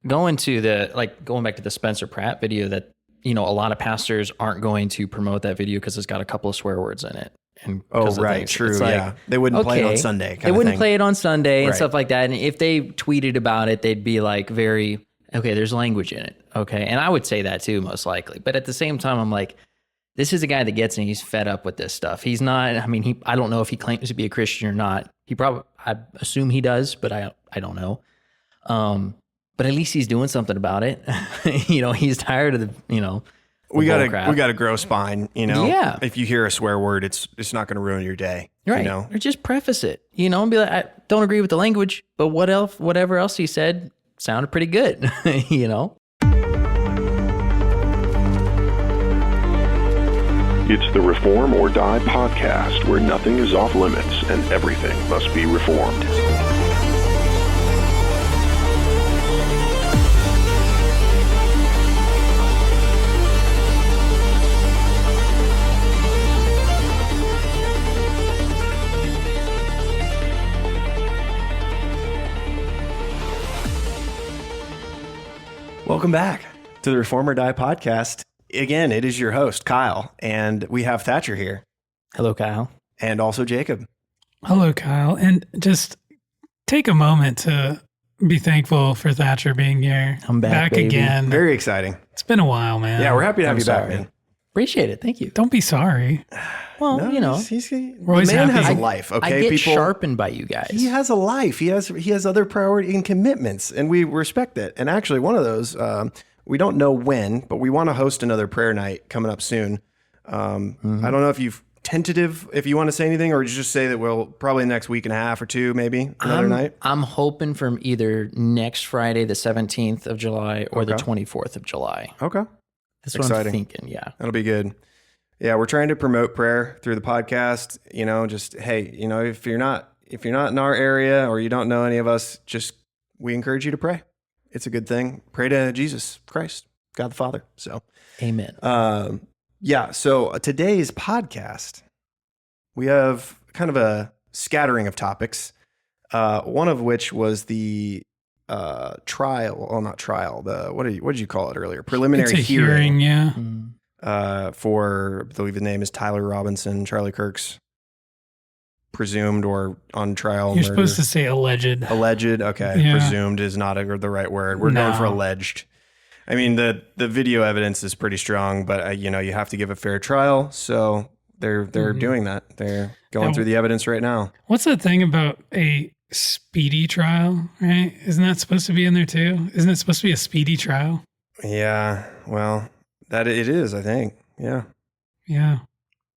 going back to the Spencer Pratt video that, a lot of pastors aren't going to promote that video because it's got a couple of swear words in it. And right. True. Yeah. They wouldn't play it on Sunday. They wouldn't play it on Sunday and stuff like that. And if they tweeted about it, they'd be like there's language in it. Okay. And I would say that too, most likely. But at the same time, I'm like, this is a guy that gets it and he's fed up with this stuff. He's not, I don't know if he claims to be a Christian or not. I assume he does, but I don't know. But at least he's doing something about it. He's tired of the, we gotta grow spine, Yeah. If you hear a swear word, it's not gonna ruin your day. Right. Or just preface it, and be like, I don't agree with the language, but whatever else he said sounded pretty good, It's the Reform or Die podcast, where nothing is off limits and everything must be reformed. Welcome back to the Reform or Die podcast. Again, it is your host, Kyle, and we have Thatcher here. Hello, Kyle. And also Jacob. Hello, Kyle. And just take a moment to be thankful for Thatcher being here. I'm back baby. Again. Very exciting. It's been a while, man. Yeah, we're happy to have you back, man. Appreciate it. Thank you. Don't be sorry. Well, no, the man has a life. Okay, I get sharpened by you guys. He has a life. He has other priority and commitments, and we respect it. And actually, one of those, we don't know when, but we want to host another prayer night coming up soon. I don't know if you've tentative, if you want to say anything, or just say that we'll probably next week and a half or two, maybe another night. I'm hoping from either next Friday, the 17th of July, or the 24th of July. Okay. That's exciting. What I'm thinking, yeah. That'll be good. Yeah, we're trying to promote prayer through the podcast. Just, hey, if you're not in our area or you don't know any of us, we encourage you to pray. It's a good thing. Pray to Jesus Christ, God the Father. So, amen. So today's podcast, we have kind of a scattering of topics. One of which was the trial. Well, not trial. What did you call it earlier? Preliminary hearing. Yeah. For, I believe the name is Tyler Robinson, Charlie Kirk's presumed or on trial You're murder. Supposed to say alleged. Alleged, okay. Yeah. Presumed is not the right word. We're going for alleged. I mean, the video evidence is pretty strong, but you have to give a fair trial. So they're doing that. They're going through the evidence right now. What's the thing about a speedy trial, right? Isn't that supposed to be in there too? Isn't it supposed to be a speedy trial? Yeah, well, that it is, I think. Yeah. Yeah.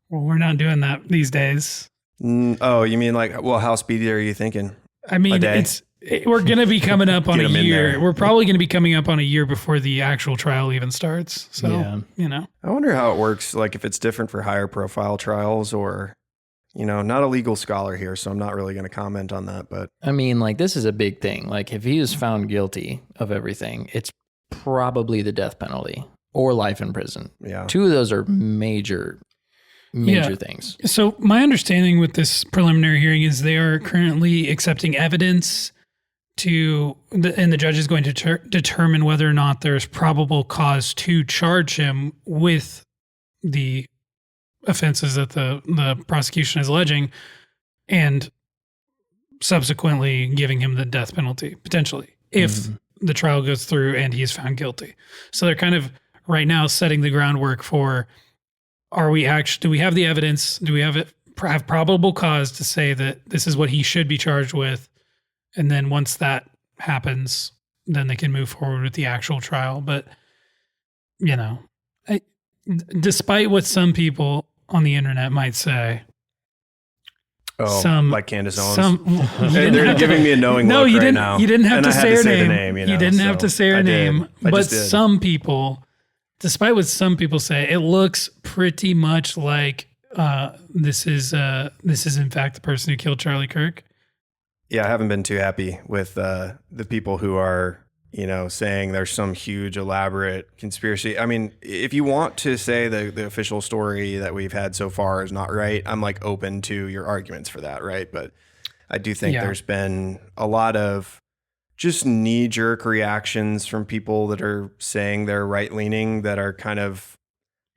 Well, we're not doing that these days. Oh, you mean how speedy are you thinking? I mean, we're going to be coming up on a year. We're probably going to be coming up on a year before the actual trial even starts. So, I wonder how it works. Like if it's different for higher profile trials or, not a legal scholar here, so I'm not really going to comment on that, but. I mean, this is a big thing. Like if he is found guilty of everything, it's probably the death penalty or life in prison. Yeah. Two of those are major things. So my understanding with this preliminary hearing is they are currently accepting evidence and the judge is going to determine whether or not there's probable cause to charge him with the offenses that the prosecution is alleging and subsequently giving him the death penalty, potentially, if the trial goes through and he is found guilty. So they're kind of right now setting the groundwork for, do we have the evidence? Do we have probable cause to say that this is what he should be charged with? And then once that happens, then they can move forward with the actual trial. But, despite what some people on the internet might say, like Candace Owens. They're giving me a knowing look right now. You didn't have to say her name. You didn't have to say her name. But some people, despite what some people say, it looks pretty much like this is in fact the person who killed Charlie Kirk. Yeah, I haven't been too happy with the people who are, saying there's some huge elaborate conspiracy. I mean, if you want to say the official story that we've had so far is not right, I'm open to your arguments for that, right? But I do think there's been a lot of just knee-jerk reactions from people that are saying they're right-leaning that are kind of,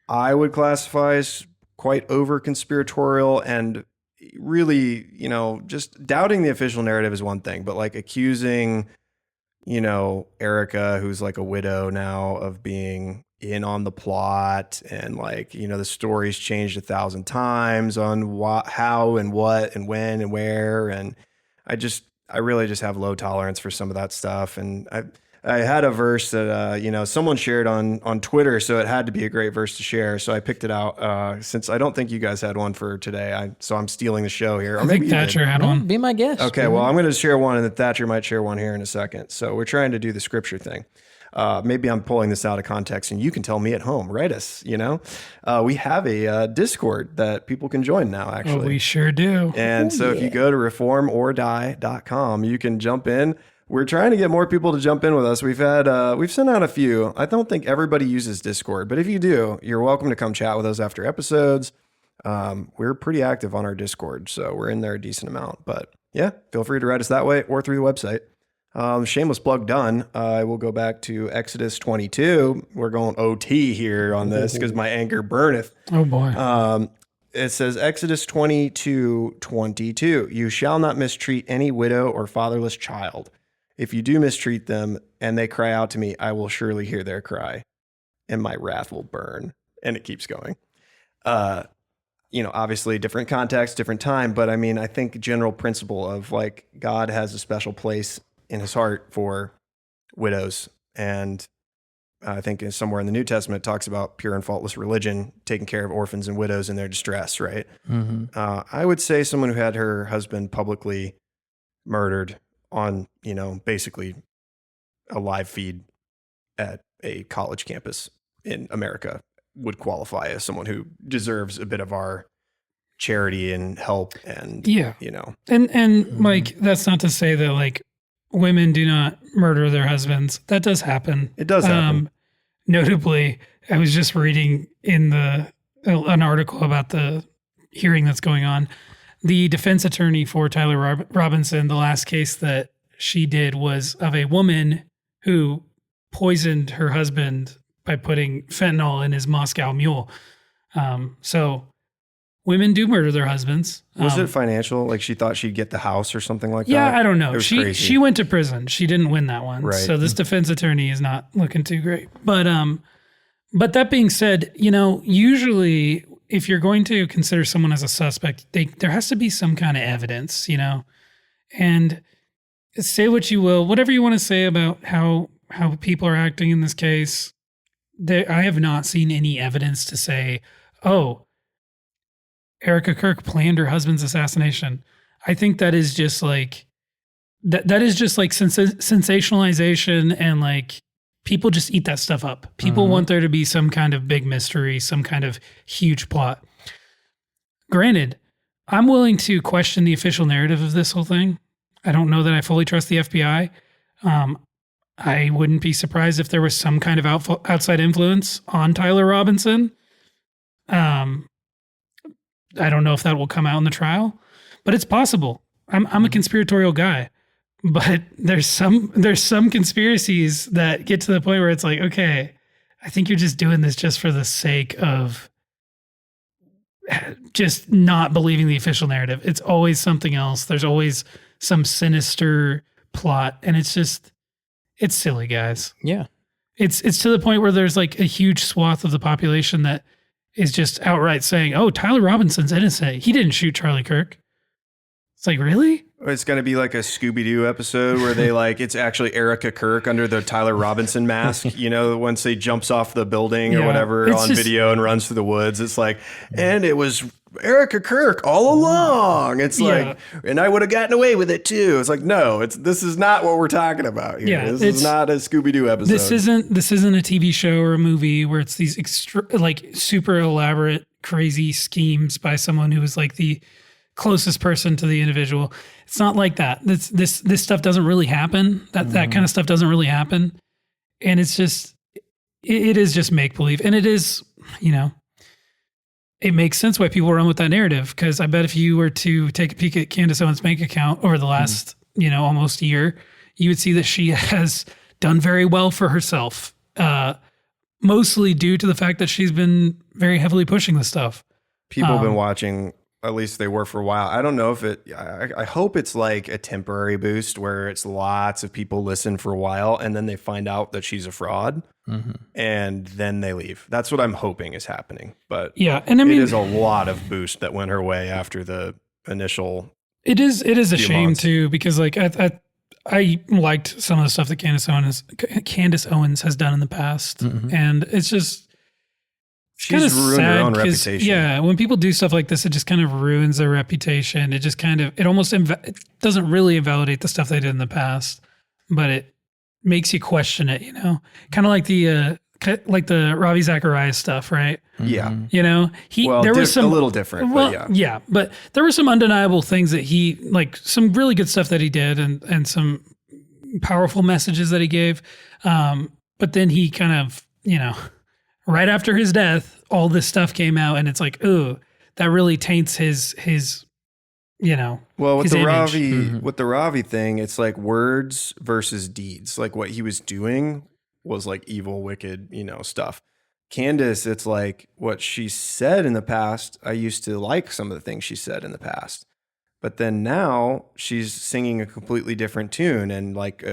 I would classify as quite over-conspiratorial and really, just doubting the official narrative is one thing, but like accusing, Erica, who's like a widow now, of being in on the plot, and like, the story's changed 1,000 times on how and what and when and where. And I really just have low tolerance for some of that stuff. And I had a verse that, someone shared on Twitter, so it had to be a great verse to share. So I picked it out since I don't think you guys had one for today. So I'm stealing the show here. I think Thatcher had one. Be my guest. Okay, well, I'm going to share one, and then Thatcher might share one here in a second. So we're trying to do the scripture thing. Maybe I'm pulling this out of context, and you can tell me at home. Write us, We have a Discord that people can join now, actually. Oh, we sure do. And if you go to reformordie.com, you can jump in. We're trying to get more people to jump in with us. We've sent out a few. I don't think everybody uses Discord, but if you do, you're welcome to come chat with us after episodes. We're pretty active on our Discord, so we're in there a decent amount. But yeah, feel free to write us that way or through the website. Shameless plug done. I will go back to Exodus 22. We're going OT here on this because my anger burneth. Oh boy. It says Exodus 22:22. You shall not mistreat any widow or fatherless child. If you do mistreat them and they cry out to me, I will surely hear their cry and my wrath will burn. And it keeps going. Obviously different context, different time, but I mean, I think general principle of like God has a special place in his heart for widows. And I think somewhere in the New Testament it talks about pure and faultless religion, taking care of orphans and widows in their distress, right? Mm-hmm. I would say someone who had her husband publicly murdered on, basically a live feed at a college campus in America would qualify as someone who deserves a bit of our charity and help. And, And like, that's not to say that like women do not murder their husbands. That does happen. It does happen. Notably, I was just reading in an article about the hearing that's going on. The defense attorney for Tyler Robinson, the last case that she did was of a woman who poisoned her husband by putting fentanyl in his Moscow Mule. So women do murder their husbands. Was it financial? Like she thought she'd get the house or something like that? Yeah, I don't know. It was crazy. She went to prison. She didn't win that one. Right. So this defense attorney is not looking too great. But that being said, usually if you're going to consider someone as a suspect, there has to be some kind of evidence, and say what you will, whatever you want to say about how people are acting in this case. I have not seen any evidence to say, oh, Erica Kirk planned her husband's assassination. I think that is just like that is just like sensationalization, and like people just eat that stuff up. People want there to be some kind of big mystery, some kind of huge plot. Granted, I'm willing to question the official narrative of this whole thing. I don't know that I fully trust the FBI. I wouldn't be surprised if there was some kind of outside influence on Tyler Robinson. I don't know if that will come out in the trial, but it's possible. I'm a conspiratorial guy, but there's some conspiracies that get to the point where it's like, okay, I think you're just doing this just for the sake of just not believing the official narrative. It's always something else. There's always some sinister plot, and it's silly, guys. Yeah. It's to the point where there's like a huge swath of the population that is just outright saying, oh, Tyler Robinson's innocent. He didn't shoot Charlie Kirk. It's like, really? It's going to be like a Scooby-Doo episode where they it's actually Erica Kirk under the Tyler Robinson mask, once he jumps off the building or whatever on video and runs through the woods. It's like, and it was Erica Kirk all along. It's like, and I would have gotten away with it too. It's like, no, this is not what we're talking about here. Yeah, this is not a Scooby-Doo episode. This isn't a TV show or a movie where it's these super elaborate, crazy schemes by someone who is like the closest person to the individual. It's not like that. This stuff doesn't really happen. That kind of stuff doesn't really happen. And it's just, it is just make believe. And it is, it makes sense why people run with that narrative. Because I bet if you were to take a peek at Candace Owens' bank account over the last, almost year, you would see that she has done very well for herself, mostly due to the fact that she's been very heavily pushing this stuff. People have been watching, at least they were for a while. I don't know if I hope it's like a temporary boost where it's lots of people listen for a while and then they find out that she's a fraud and then they leave. That's what I'm hoping is happening. But yeah, and I mean, it is a lot of boost that went her way after the initial. It is a shame months. too, because like I liked some of the stuff that Candace Owens has done in the past, and it's just She's ruined her own reputation. Yeah, when people do stuff like this, it just kind of ruins their reputation. It just kind of it doesn't really invalidate the stuff they did in the past, but it makes you question it. You know, kind of like the Ravi Zacharias stuff, right? Yeah. You know, there was some a little different, but yeah. But there were some undeniable things that he, like some really good stuff that he did and some powerful messages that he gave. But then he kind of, you know, right after his death, all this stuff came out and it's like, ooh, that really taints his, you know, well, with his the image. with the Ravi thing, it's like words versus deeds. Like what he was doing was like evil, wicked, you know, stuff. Candace, it's like what she said in the past. I used to like some of the things she said in the past, but then now she's singing a completely different tune and like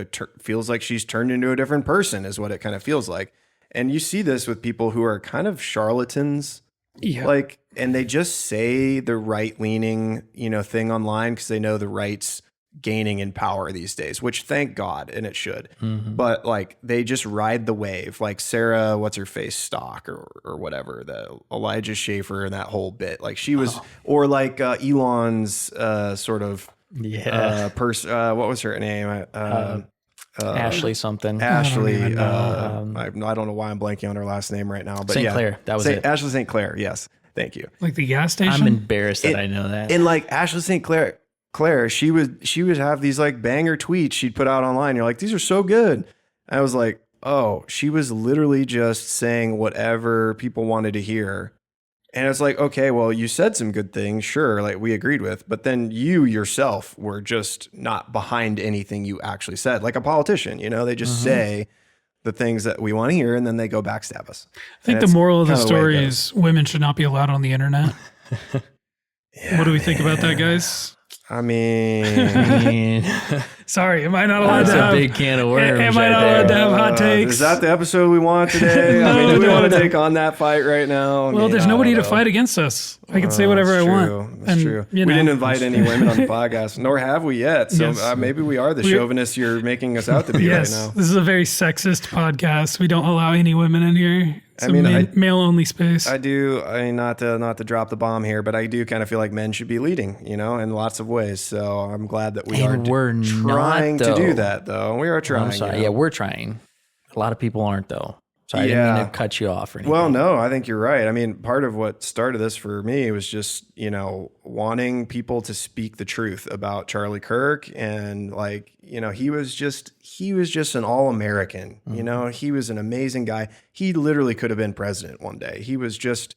feels like she's turned into a different person is what it kind of feels like. And you see this with people who are kind of charlatans, like, and they just say the right leaning, you know, thing online because they know the right's gaining in power these days, which thank God, and it should. But like they just ride the wave, like Sarah, what's her face, Stock or whatever, the Elijah Schaefer and that whole bit. Like she was, or like Elon's sort of person. What was her name? Ashley something. Ashley. I don't know why I'm blanking on her last name right now, but St. Clair. That was it. Ashley St. Clair. Yes, thank you. Like the gas station. I'm embarrassed that I know that. And like Ashley St. Clair, she would have these like banger tweets she'd put out online. You're like, these are so good. I was like, oh, she was literally just saying whatever people wanted to hear. And it's like, okay, well, you said some good things, sure, like we agreed with, but then you yourself were just not behind anything you actually said, like a politician, you know, they just say the things that we want to hear and then they go backstab us. I think the moral of the story is women should not be allowed on the internet. What do we think about that, guys? I mean, sorry, am I not allowed That's to have a big can of worms. Am I not allowed to have hot takes? Is that the episode we want today? I mean, do we want to take on that fight right now? Well, there's nobody to fight against us. I can say whatever I want. That's true. We didn't invite any women on the podcast, nor have we yet. So maybe we are the chauvinists you're making us out to be right now. This is a very sexist podcast. We don't allow any women in here. It's male only space. I mean, not to drop the bomb here, but I do kind of feel like men should be leading, you know, in lots of ways. So I'm glad that we're trying to do that, though. We are trying. I'm sorry. You know? Yeah, we're trying. A lot of people aren't, though. So I didn't mean to cut you off or anything. Well, no, I think you're right. I mean, part of what started this for me was just, you know, wanting people to speak the truth about Charlie Kirk. And like, you know, he was just an all-American, you know, he was an amazing guy. He literally could have been president one day. He was just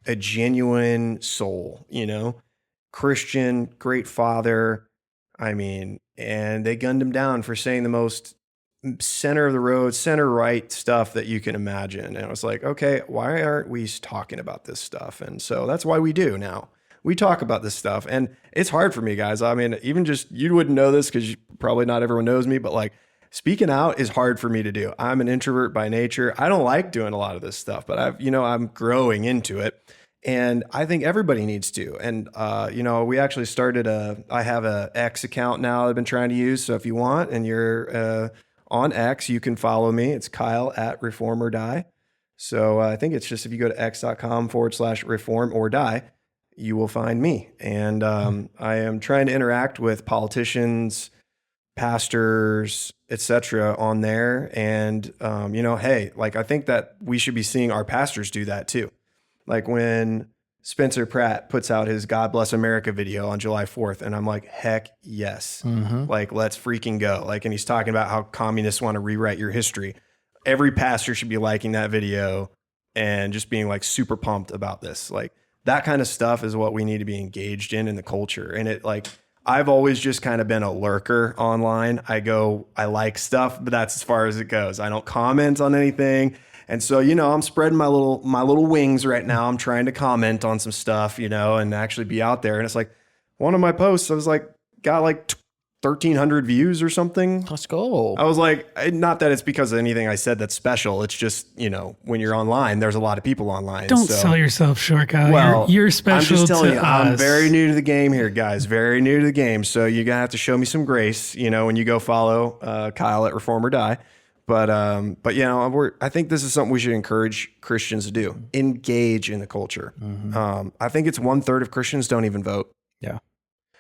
a genuine soul, you know, Christian, great father. I mean, and they gunned him down for saying the most center of the road, center right stuff that you can imagine. And I was like, okay, why aren't we talking about this stuff? And so that's why we do now. We talk about this stuff. And it's hard for me, guys. I mean, even just, you wouldn't know this because probably not everyone knows me, but like speaking out is hard for me to do. I'm an introvert by nature. I don't like doing a lot of this stuff, but I'm growing into it. And I think everybody needs to. And, you know, we actually started I have a X account now I've been trying to use. So if you want and you're, on X, you can follow me. It's Kyle at Reform or Die. So I think it's just if you go to x.com/reform or die, you will find me. And I am trying to interact with politicians, pastors, etc. on there. And, you know, hey, like I think that we should be seeing our pastors do that too. Like when Spencer Pratt puts out his God Bless America video on July 4th. And I'm like, heck yes. Like, let's freaking go. Like, and he's talking about how communists want to rewrite your history. Every pastor should be liking that video and just being like super pumped about this. Like that kind of stuff is what we need to be engaged in the culture. And it like, I've always just kind of been a lurker online. I like stuff, but that's as far as it goes. I don't comment on anything. And so, I'm spreading my little wings right now. I'm trying to comment on some stuff, and actually be out there. And it's like one of my posts, I was like, got like 1,300 views or something. Let's go. I was like, not that it's because of anything I said that's special. It's just, when you're online, there's a lot of people online. Don't sell yourself short, Kyle. Well, you're special. I'm just telling you, us. I'm very new to the game here, guys. Very new to the game. So you're going to have to show me some grace, when you go follow Kyle at Reform or Die. But I think this is something we should encourage Christians to do. Engage in the culture. Mm-hmm. I think it's 1/3 of Christians don't even vote. Yeah.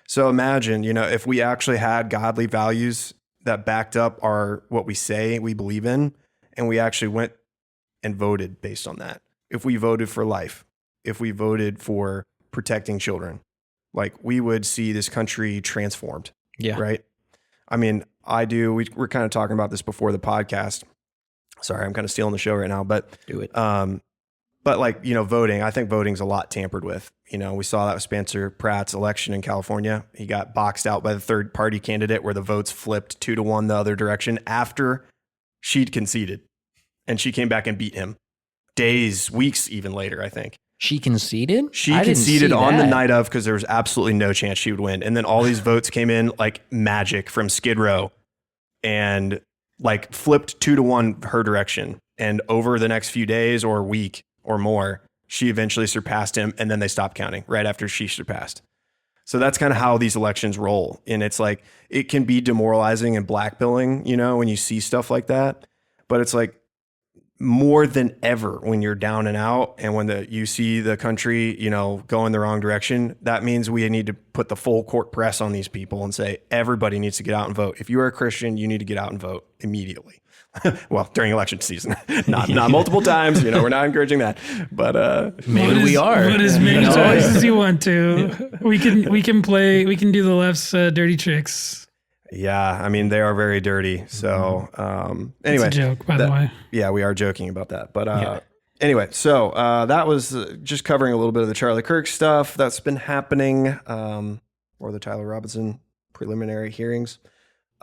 So imagine, if we actually had godly values that backed up what we say we believe in, and we actually went and voted based on that. If we voted for life, if we voted for protecting children, like we would see this country transformed. Yeah. Right. I mean, we're kind of talking about this before the podcast. Sorry, I'm kind of stealing the show right now, but do it. But voting, I think voting's a lot tampered with. We saw that with Spencer Pratt's election in California. He got boxed out by the third party candidate where the votes flipped 2-1 the other direction after she'd conceded. And she came back and beat him days, weeks, even later, I think. She conceded? She conceded on the night of because there was absolutely no chance she would win. And then all these votes came in like magic from Skid Row and like flipped 2-1 her direction. And over the next few days or week or more, she eventually surpassed him. And then they stopped counting right after she surpassed. So that's kind of how these elections roll. And it's like, it can be demoralizing and blackbilling, when you see stuff like that. But it's like, more than ever when you're down and out and when you see the country, go in the wrong direction, that means we need to put the full court press on these people and say, everybody needs to get out and vote. If you are a Christian, you need to get out and vote immediately. Well, during election season, not multiple times, we're not encouraging that, but maybe we are. But as many times as you want to, we can do the left's dirty tricks. Yeah, I mean, they are very dirty. So anyway. It's a joke, by the way. Yeah, we are joking about that. But anyway, so that was just covering a little bit of the Charlie Kirk stuff that's been happening, or the Tyler Robinson preliminary hearings.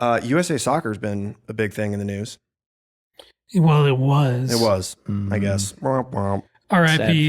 USA Soccer has been a big thing in the news. Well, it was. It was, I guess. R.I.P.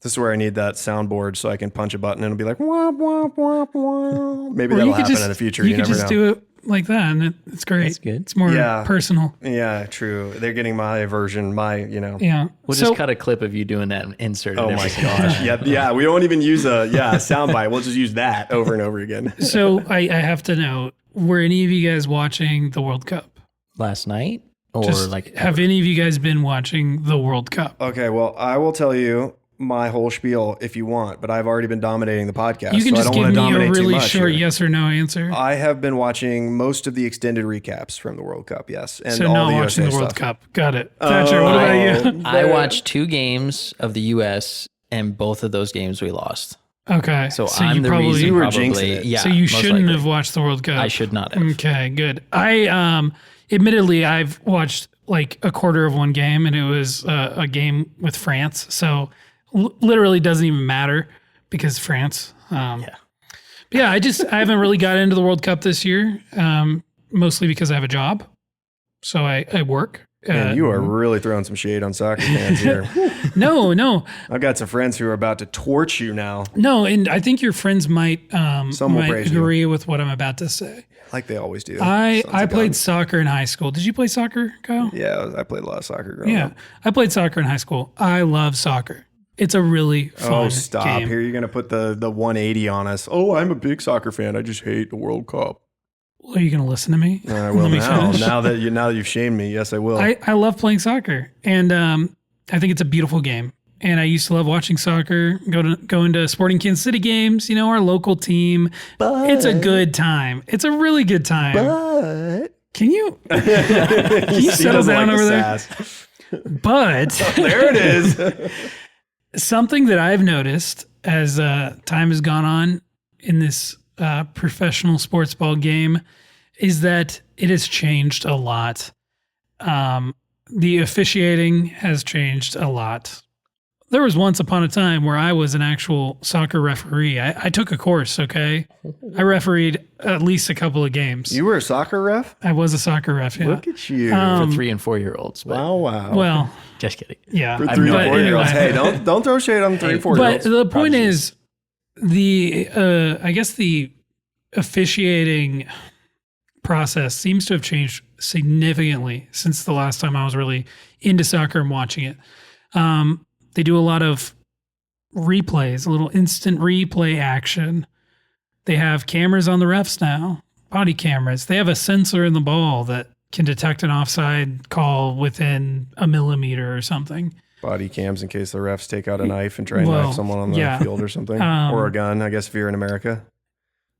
This is where I need that soundboard so I can punch a button and it'll be like, wah, wah, wah, wah. Maybe that'll happen in the future. You could just do it like that and it's great. That's good. It's more personal. Yeah, true. They're getting my version, Yeah. We'll just cut a clip of you doing that and insert it. Oh my gosh. Yeah. We don't even use a soundbite. We'll just use that over and over again. So I have to know, were any of you guys watching the World Cup? Last night? Or have any of you guys been watching the World Cup? Okay, well, I will tell you my whole spiel if you want, but I've already been dominating the podcast. You can just give me a really short here. yes or no answer. I have been watching most of the extended recaps from the World Cup, yes. And so all not the watching USA the World stuff. Cup. Got it. Thatcher, what about you? I watched 2 games of the U.S. and both of those games we lost. Okay. So I'm the reason you were probably. jinxing it. Yeah, so you shouldn't have watched the World Cup. I should not have. Okay, good. I admittedly I've watched like a quarter of one game and it was a game with France. So literally doesn't even matter because France. But yeah, I haven't really got into the World Cup this year, mostly because I have a job. So I work. Man, you are really throwing some shade on soccer fans here. No. I've got some friends who are about to torch you now. No, and I think your friends might praise you. agree with what I'm about to say. Like they always do. I played soccer in high school. Did you play soccer, Kyle? Yeah, I played a lot of soccer growing up. I played soccer in high school. I love soccer. It's a really fun game. Here you're going to put the 180 on us. Oh, I'm a big soccer fan. I just hate the World Cup. Well, are you going to listen to me? I will now. Now that you've shamed me, yes, I will. I love playing soccer, and I think it's a beautiful game. And I used to love watching soccer, go into Sporting Kansas City games, our local team. But it's a good time. It's a really good time. But can you settle down over there? But there it is. Something that I've noticed as time has gone on in this professional sports ball game is that it has changed a lot. The officiating has changed a lot. there was once upon a time where I was an actual soccer referee. I took a course, okay? I refereed at least a couple of games. You were a soccer ref? I was a soccer ref, yeah. Look at you. For 3 and 4 year olds. Wow. Well, Just kidding. yeah. For 3 and 4 year olds. anyway. Hey, don't throw shade on 3 and 4 year But olds. the point is, I guess the officiating process seems to have changed significantly since the last time I was really into soccer and watching it. They do a lot of replays, a little instant replay action. They have cameras on the refs now, body cameras. They have a sensor in the ball that can detect an offside call within a millimeter or something. Body cams in case the refs take out a knife and try and knife someone on the field or something. Or a gun, I guess, if you're in America.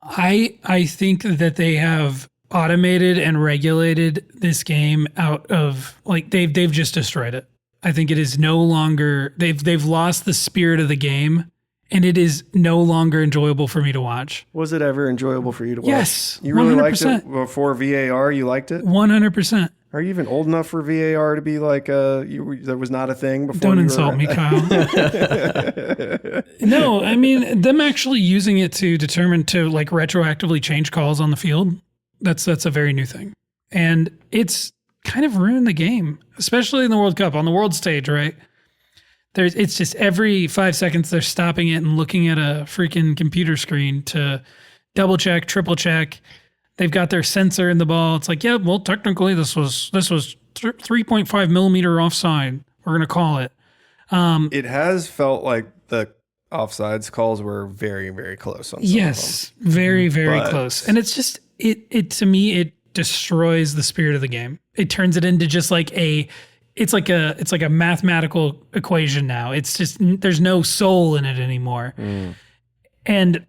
I think that they have automated and regulated this game out of, like, they've just destroyed it. I think it is no longer, they've lost the spirit of the game, and it is no longer enjoyable for me to watch. Was it ever enjoyable for you to watch? Yes, You really 100%. liked it before VAR? You liked it? 100%. Are you even old enough for VAR to be like, that was not a thing before? Don't insult me, Kyle. No, I mean, them actually using it to determine to like retroactively change calls on the field, that's a very new thing. And it's kind of ruined the game, especially in the World Cup, on the world stage, right? It's just every 5 seconds they're stopping it and looking at a freaking computer screen to double check, triple check. They've got their sensor in the ball. It's like, yeah, well, technically this was 3.5 millimeter offside. We're going to call it. It has felt like the offsides calls were very, very close on some Yes, very, very But- close. And it's just, it to me, it destroys the spirit of the game. It turns it into just like it's like a mathematical equation now. It's just, there's no soul in it anymore. And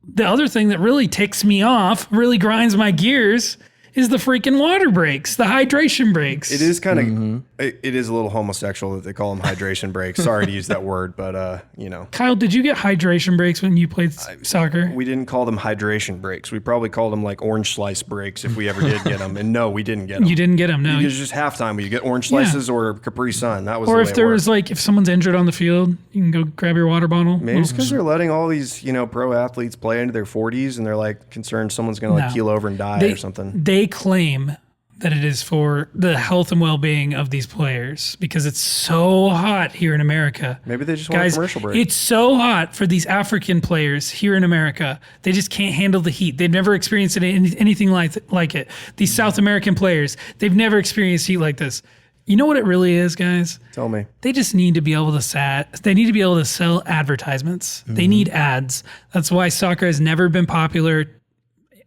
the other thing that really ticks me off, really grinds my gears, is the freaking water breaks, the hydration breaks. It is kind of, it is a little homosexual that they call them hydration breaks. Sorry to use that word, but Kyle, did you get hydration breaks when you played soccer? we didn't call them hydration breaks. We probably called them like orange slice breaks if we ever did get them. And no, we didn't get them. You didn't get them, no. It was just halftime where you get orange slices or Capri Sun. That was Or the if way there it was worked. like, if someone's injured on the field, you can go grab your water bottle. Maybe it's because they're letting all these, pro athletes play into their 40s and they're like concerned someone's going to like No. keel over and die or something. They claim that it is for the health and well-being of these players because it's so hot here in America. Maybe they just want a Guys, commercial break. it's so hot for these African players here in America. They just can't handle the heat. They've never experienced anything like it. These South American players, they've never experienced heat like this. You know what it really is, guys? Tell me. They just need to be able to they need to be able to sell advertisements. They need ads. That's why soccer has never been popular.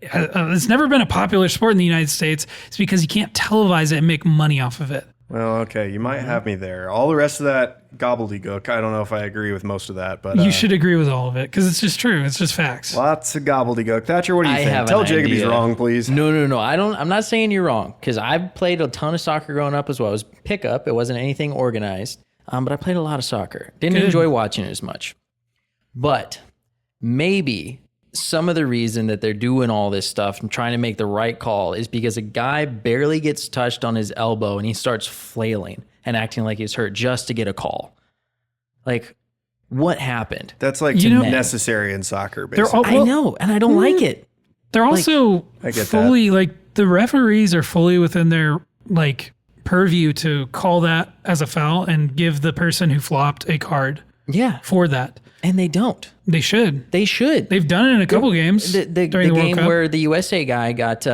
It's never been a popular sport in the United States. It's because you can't televise it and make money off of it. Well, okay, you might have me there. All the rest of that gobbledygook, I don't know if I agree with most of that, but You should agree with all of it because it's just true. It's just facts. lots of gobbledygook. Thatcher, what do you I think? have Tell an Jacob he's idea. wrong, please. No. I'm not saying you're wrong because I've played a ton of soccer growing up as well. It was pickup. It wasn't anything organized, but I played a lot of soccer. Didn't Good. enjoy watching it as much. But maybe some of the reason that they're doing all this stuff and trying to make the right call is because a guy barely gets touched on his elbow and he starts flailing and acting like he's hurt just to get a call. Like, what happened? That's like necessary in soccer, basically. I know, and I don't like it. They're also I get fully like the referees are fully within their like purview to call that as a foul and give the person who flopped a card Yeah, for that. and they don't. They should. They should. They've done it in a couple games The during the World game Cup. where the USA guy got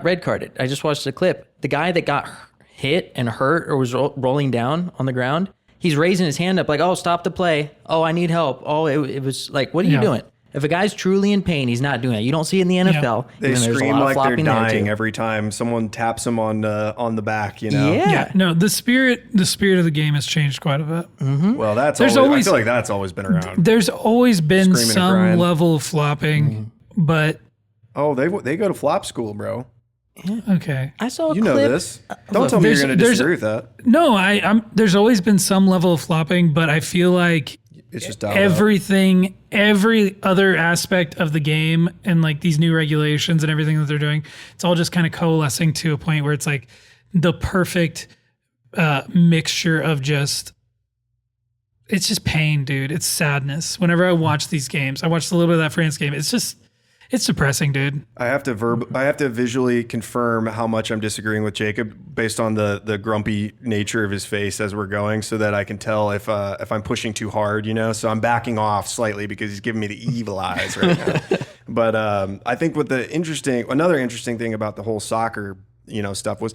red carded. I just watched the clip. The guy that got hit and hurt or was rolling down on the ground, he's raising his hand up like, "Oh, stop the play. Oh, I need help." Oh, it was like, what are you Yeah. doing? If a guy's truly in pain, he's not doing that. You don't see it in the NFL. They even though there's a scream lot of like they're flopping there, dying too. every time someone taps them on the back, Yeah. No, the spirit of the game has changed quite a bit. Well, that's There's I always- feel like that's always been around. There's always been Screaming and some crying. level of flopping, but Oh, they go to flop school, bro. okay. I saw a You know clip. this. Don't tell me you're there's- going to there's- disagree with that. No, I'm. There's always been some level of flopping, but I feel like It's just dialed up. every other aspect of the game and like these new regulations and everything that they're doing, it's all just kind of coalescing to a point where it's like the perfect mixture of just it's just pain, dude. It's sadness. Whenever I watch these games, I watched a little bit of that France game. It's depressing, dude. I have to visually confirm how much I'm disagreeing with Jacob based on the grumpy nature of his face as we're going, so that I can tell if I'm pushing too hard, So I'm backing off slightly because he's giving me the evil eyes right now. But I think another interesting thing about the whole soccer, stuff was,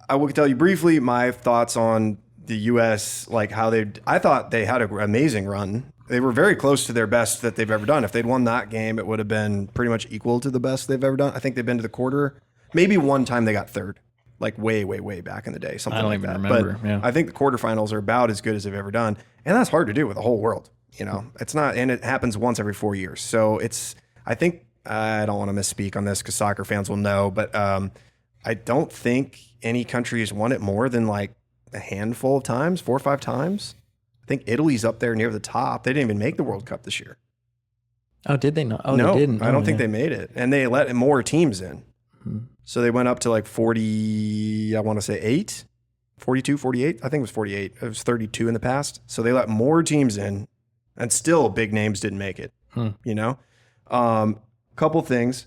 I will tell you briefly my thoughts on the U.S. Like I thought they had an amazing run. They were very close to their best that they've ever done. If they'd won that game, it would have been pretty much equal to the best they've ever done. I think they've been to the quarter. Maybe one time they got third, like way, way, way back in the day, something like that. Remember. But I think the quarterfinals are about as good as they've ever done. And that's hard to do with the whole world. It's not, and it happens once every 4 years. So I don't want to misspeak on this because soccer fans will know, but I don't think any country has won it more than like a handful of times, 4 or 5 times. I think Italy's up there near the top. They didn't even make the World Cup this year. Oh, did they not? Oh, no, they didn't. I don't think they made it. And they let more teams in. Mm-hmm. So they went up to like 40, I want to say 8, 42, 48. I think it was 48. It was 32 in the past. So they let more teams in, and still big names didn't make it. Couple things.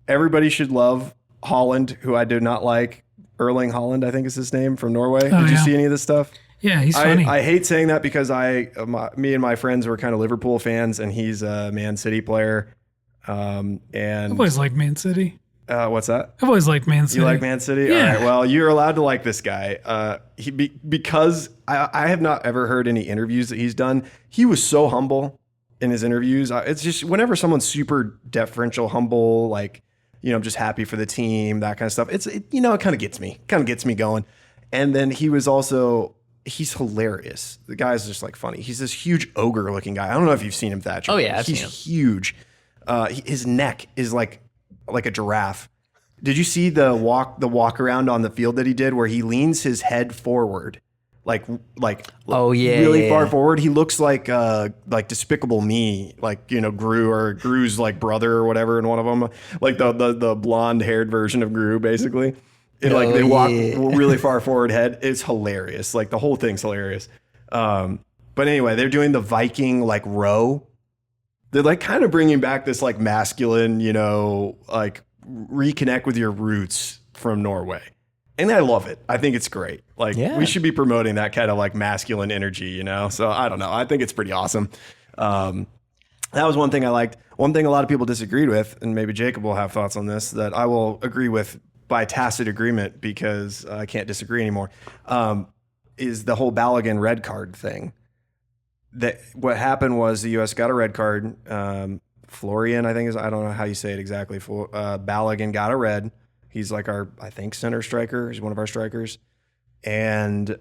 Everybody should love Holland, who I do not like. Erling Haaland, I think is his name, from Norway. Did you see any of this stuff? Yeah, he's funny. I hate saying that because me and my friends were kind of Liverpool fans, and he's a Man City player. And I've always liked Man City. What's that? I've always liked Man City. You like Man City? Yeah. All right. Well, you're allowed to like this guy. Because I have not ever heard any interviews that he's done. He was so humble in his interviews. It's just whenever someone's super deferential, humble, like, just happy for the team, that kind of stuff. It kind of gets me going. And then he's hilarious. The guy's just like funny. He's this huge ogre looking guy. I don't know if you've seen him, Thatcher. Oh yeah, he's huge. His neck is like a giraffe. Did you see the walk around on the field that he did where he leans his head forward? Really far forward. He looks like Despicable Me, Gru's like brother or whatever in one of them, like the blonde haired version of Gru, basically. They walk really far forward head. It's hilarious. Like the whole thing's hilarious. But anyway, they're doing the Viking like row. They're like kind of bringing back this like masculine, like reconnect with your roots from Norway. And I love it. I think it's great. We should be promoting that kind of like masculine energy, So I don't know. I think it's pretty awesome. That was one thing I liked. One thing a lot of people disagreed with, and maybe Jacob will have thoughts on this, that I will agree with by tacit agreement because I can't disagree anymore, is the whole Balogun red card thing. That what happened was the U.S. got a red card. Florian, I don't know how you say it exactly. Balogun got a red. He's like our, I think, center striker. He's one of our strikers. And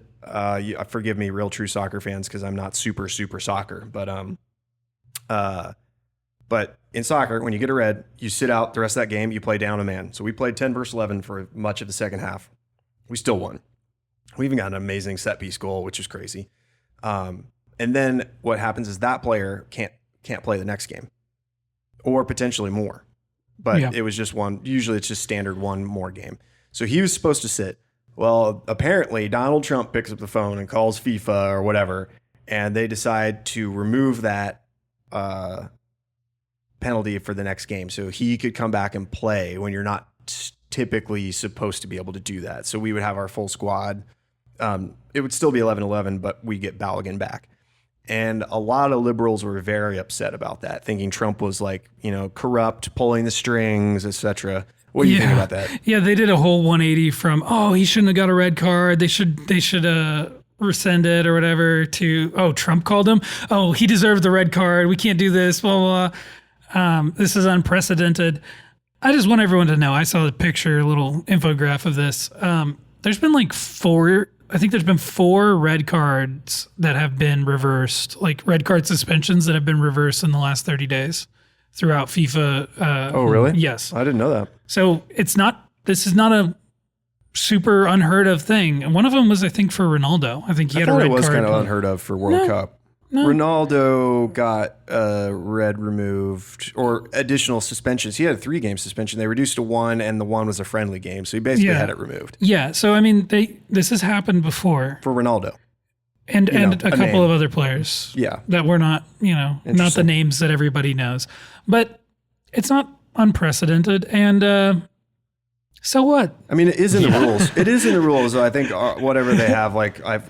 forgive me, real true soccer fans, because I'm not super soccer. But in soccer, when you get a red, you sit out the rest of that game. You play down a man. So we played 10 versus 11 for much of the second half. We still won. We even got an amazing set piece goal, which is crazy. And then what happens is that player can't play the next game, or potentially more. But it was just one. Usually it's just standard one more game. So he was supposed to sit. Well, apparently Donald Trump picks up the phone and calls FIFA or whatever, and they decide to remove that penalty for the next game. So he could come back and play when you're not typically supposed to be able to do that. So we would have our full squad. It would still be 11-11, but we get Balogun back. And a lot of liberals were very upset about that, thinking Trump was like, corrupt, pulling the strings, etc. What do you think about that? Yeah, they did a whole 180 from, he shouldn't have got a red card. They should rescind it or whatever to, Trump called him. Oh, he deserved the red card. We can't do this, blah, blah. This is unprecedented. I just want everyone to know. I saw the picture, a little infograph of this. There's been there's been 4 red cards that have been reversed, like red card suspensions that have been reversed in the last 30 days throughout FIFA. Oh, really? Yes. I didn't know that. So this is not a super unheard of thing. And one of them was, I think, for Ronaldo. I think he had a red card. It was kind of unheard of for World Cup. No. Ronaldo got red removed or additional suspensions. He had a 3-game suspension. They reduced to 1, and the 1 was a friendly game. So he basically had it removed. Yeah. So, I mean, this has happened before. For Ronaldo. And a couple of other players. Yeah. That were not, not the names that everybody knows. But it's not unprecedented. And so what? I mean, it is in the rules. It is in the rules. I think whatever they have,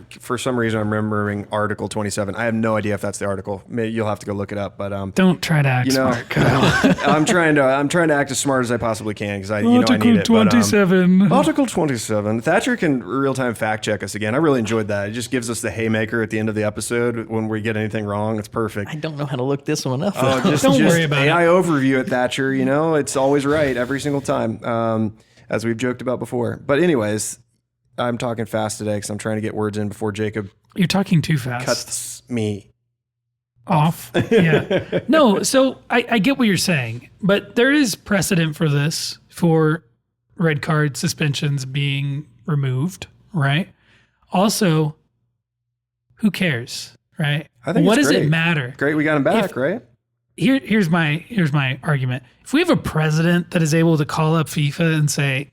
for some reason, I'm remembering Article 27. I have no idea if that's the article. Maybe you'll have to go look it up. But don't try to act smart, Kyle. I'm trying to act as smart as I possibly can because I need it. Article 27. Article 27. Thatcher can real-time fact check us again. I really enjoyed that. It just gives us the haymaker at the end of the episode when we get anything wrong. It's perfect. I don't know how to look this one up. Don't worry about AI overview at Thatcher. It's always right every single time. As we've joked about before. But anyways, I'm talking fast today because I'm trying to get words in before Jacob You're talking too fast. cuts me off. Yeah. No, so I get what you're saying, but there is precedent for this, for red card suspensions being removed, right? Also, who cares, right? I think what it's does great. it matter? Great, we got him back, right? Here's my argument. If we have a president that is able to call up FIFA and say,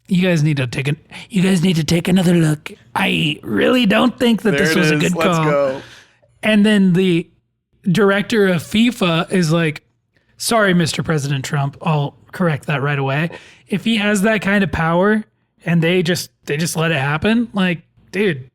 you guys need to take another look. I really don't think that this was a good call. Let's go. And then the director of FIFA is like, sorry, Mr. President Trump, I'll correct that right away. If he has that kind of power and they just let it happen, like, dude.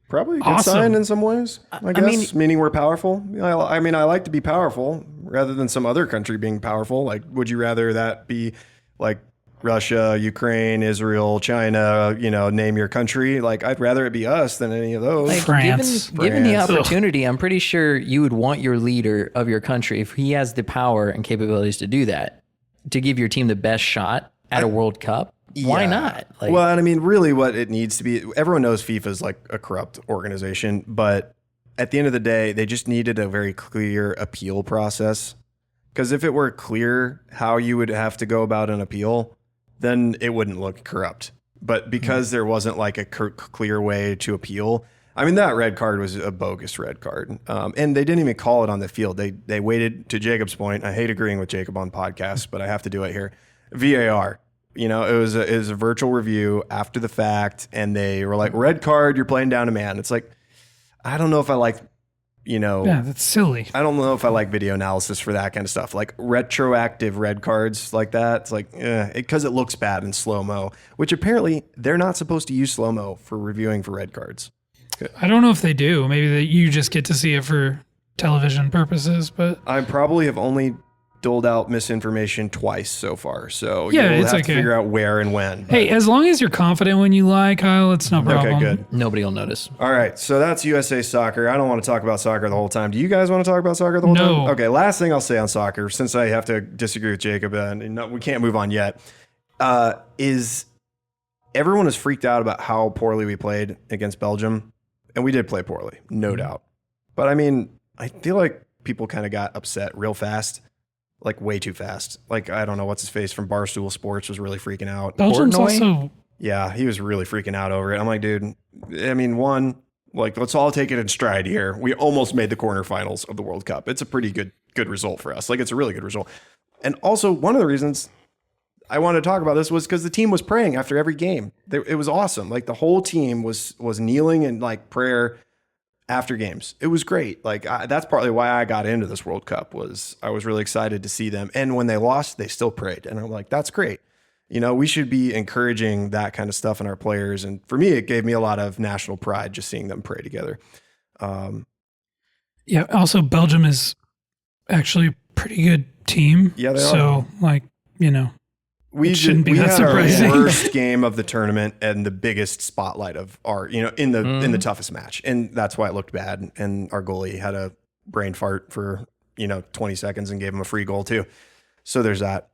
Probably a good Awesome. sign in some ways, I guess, meaning we're powerful. I mean, I like to be powerful rather than some other country being powerful. Like, would you rather that be like Russia, Ukraine, Israel, China, name your country? Like, I'd rather it be us than any of those. Like, France. given the opportunity, I'm pretty sure you would want your leader of your country, if he has the power and capabilities to do that, to give your team the best shot at a World Cup. Why Yeah. not? Like, Well, and I mean, really what it needs to be, everyone knows FIFA is like a corrupt organization, but at the end of the day, they just needed a very clear appeal process. Because if it were clear how you would have to go about an appeal, then it wouldn't look corrupt. But because there wasn't like a clear way to appeal, I mean, that red card was a bogus red card. And they didn't even call it on the field. They waited, to Jacob's point. I hate agreeing with Jacob on podcasts, but I have to do it here. VAR. It was a virtual review after the fact, and they were like, red card, you're playing down a man. It's like, I don't know if I like, Yeah, that's silly. I don't know if I like video analysis for that kind of stuff. Like retroactive red cards like that. It's like, because it looks bad in slow-mo, which apparently they're not supposed to use slow-mo for reviewing for red cards. I don't know if they do. Maybe you just get to see it for television purposes, but I probably have only doled out misinformation twice so far. So Yeah, you'll it's have to okay. figure out where and when. hey, as long as you're confident when you lie, Kyle, it's no problem. Okay, good. nobody will notice. All right, so that's USA soccer. I don't want to talk about soccer the whole time. Do you guys want to talk about soccer the whole No. time? Okay, last thing I'll say on soccer, since I have to disagree with Jacob, and we can't move on yet, is everyone is freaked out about how poorly we played against Belgium. And we did play poorly, no doubt. But I mean, I feel like people kind of got upset real fast. Like way too fast. Like, I don't know, what's his face from Barstool Sports was really freaking out. Belgium's Portnoy? also Yeah, he was really freaking out over it. I'm like, dude, I mean, let's all take it in stride here. We almost made the quarterfinals of the World Cup. It's a pretty good result for us. Like, it's a really good result. And also, one of the reasons I wanted to talk about this was because the team was praying after every game. It was awesome. Like, the whole team was kneeling in like prayer after games. It was great. Like, that's partly why I got into this World Cup, was I was really excited to see them. And when they lost, they still prayed. And I'm like, that's great. We should be encouraging that kind of stuff in our players. And for me, it gave me a lot of national pride just seeing them pray together. Yeah. Also, Belgium is actually a pretty good team. Yeah, they so, like, We shouldn't be we that had surprising. our worst game of the tournament and the biggest spotlight of our, in the toughest match. And that's why it looked bad. And our goalie had a brain fart for, 20 seconds and gave him a free goal too. So there's that.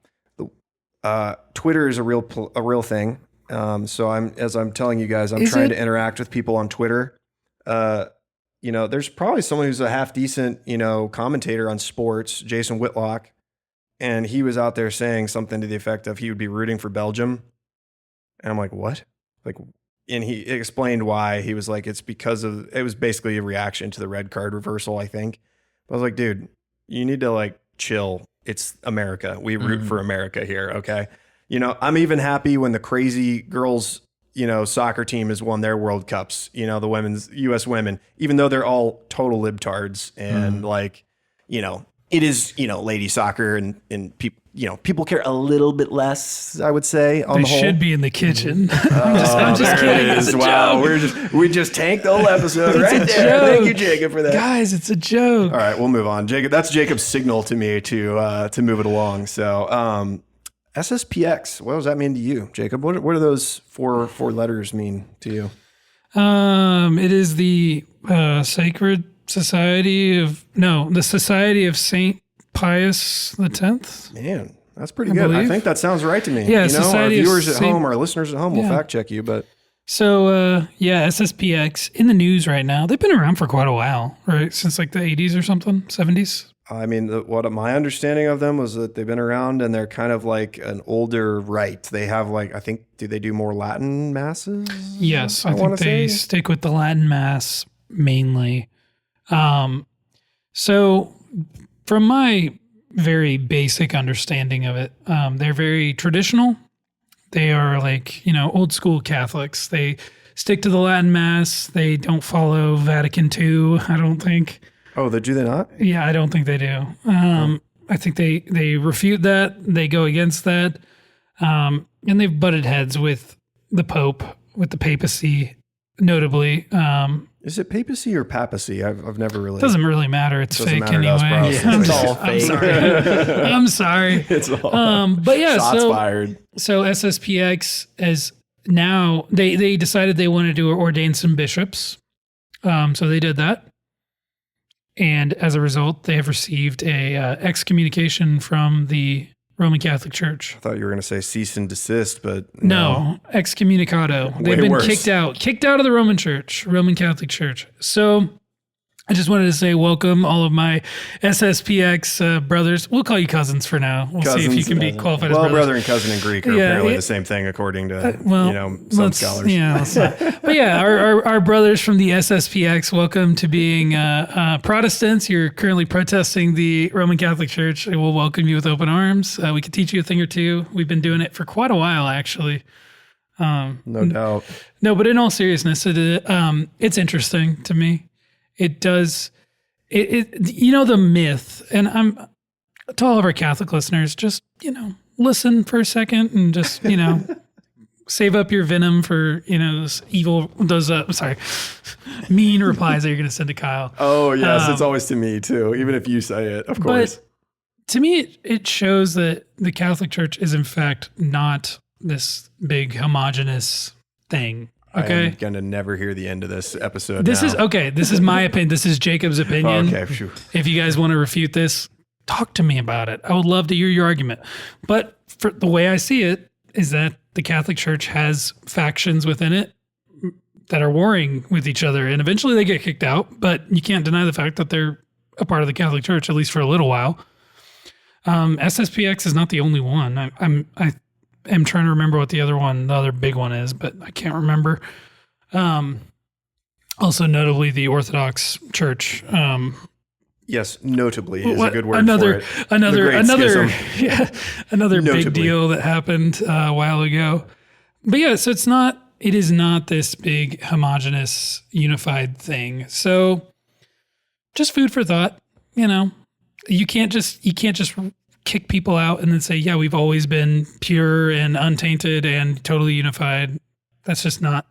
Twitter is a real thing. So as I'm telling you guys, I'm trying to interact with people on Twitter. There's probably someone who's a half decent, commentator on sports, Jason Whitlock. And he was out there saying something to the effect of he would be rooting for Belgium. And I'm like, what? And he explained why. He was like, it was basically a reaction to the red card reversal, I think. I was like, dude, you need to chill. It's America. We root for America here. Okay. I'm even happy when the crazy girls soccer team has won their World Cups, the women's U.S. women, even though they're all total libtards and it is, lady soccer and people care a little bit less, I would say, on the whole. They should be in the kitchen. I'm just kidding. It is. Wow. We just tanked the whole episode right there. Joke. Thank you, Jacob, for that. Guys, it's a joke. All right, we'll move on. Jacob, that's Jacob's signal to me to move it along. So, SSPX, what does that mean to you, Jacob? What do those four letters mean to you? It is the Sacred Society the Society of Saint Pius X. Man, that's pretty good. I think that sounds right to me. Yeah, our viewers at home, our listeners at home will fact check you, but. So, SSPX in the news right now. They've been around for quite a while, right? Since like the 80s or something, 70s. I mean, what my understanding of them was that they've been around and they're kind of like an older rite. They have do they do more Latin masses? Yes, I think they stick with the Latin mass mainly. So from my very basic understanding of it, they're very traditional. They are old school Catholics. They stick to the Latin mass. They don't follow Vatican II, I don't think. Oh, do they not? Yeah, I don't think they do. I think they refute that. They go against that. And they've butted heads with the Pope, with the papacy, notably. Is it papacy or papacy? I've never really. Doesn't really matter. It's fake anyway. It's all fake. I'm sorry. It's all. But yeah, shots fired. So SSPX is now they decided they wanted to ordain some bishops. So they did that. And as a result, they have received a excommunication from the Roman Catholic Church. I thought you were going to say cease and desist, but no, excommunicado. They've been kicked out of the Roman Catholic Church. So I just wanted to say welcome all of my SSPX brothers. We'll call you cousins for now. We'll see if you can be qualified as brothers. Brother and cousin in Greek are apparently the same thing, according to some scholars. Yeah, but yeah, our brothers from the SSPX, welcome to being Protestants. You're currently protesting the Roman Catholic Church. We'll welcome you with open arms. We can teach you a thing or two. We've been doing it for quite a while, actually. No doubt. No, but in all seriousness, it's interesting to me. It does, the myth, and to all of our Catholic listeners, just, listen for a second and just, save up your venom for, mean replies that you're going to send to Kyle. Oh, yes, it's always to me too, even if you say it, of course. But to me, it shows that the Catholic Church is in fact not this big homogenous thing. Okay. I'm going to never hear the end of this episode. This is my opinion. This is Jacob's opinion. Okay. Phew. If you guys want to refute this, talk to me about it. I would love to hear your argument. But for the way I see it is that the Catholic Church has factions within it that are warring with each other, and eventually they get kicked out, but you can't deny the fact that they're a part of the Catholic Church, at least for a little while. SSPX is not the only one. I'm trying to remember what the other big one is, but I can't remember. Also, notably, the Orthodox Church. Yes, notably is a good word for it. Another big deal that happened a while ago. But yeah, so it is not this big homogenous unified thing. So just food for thought. You can't just kick people out and then say, yeah, we've always been pure and untainted and totally unified. That's just not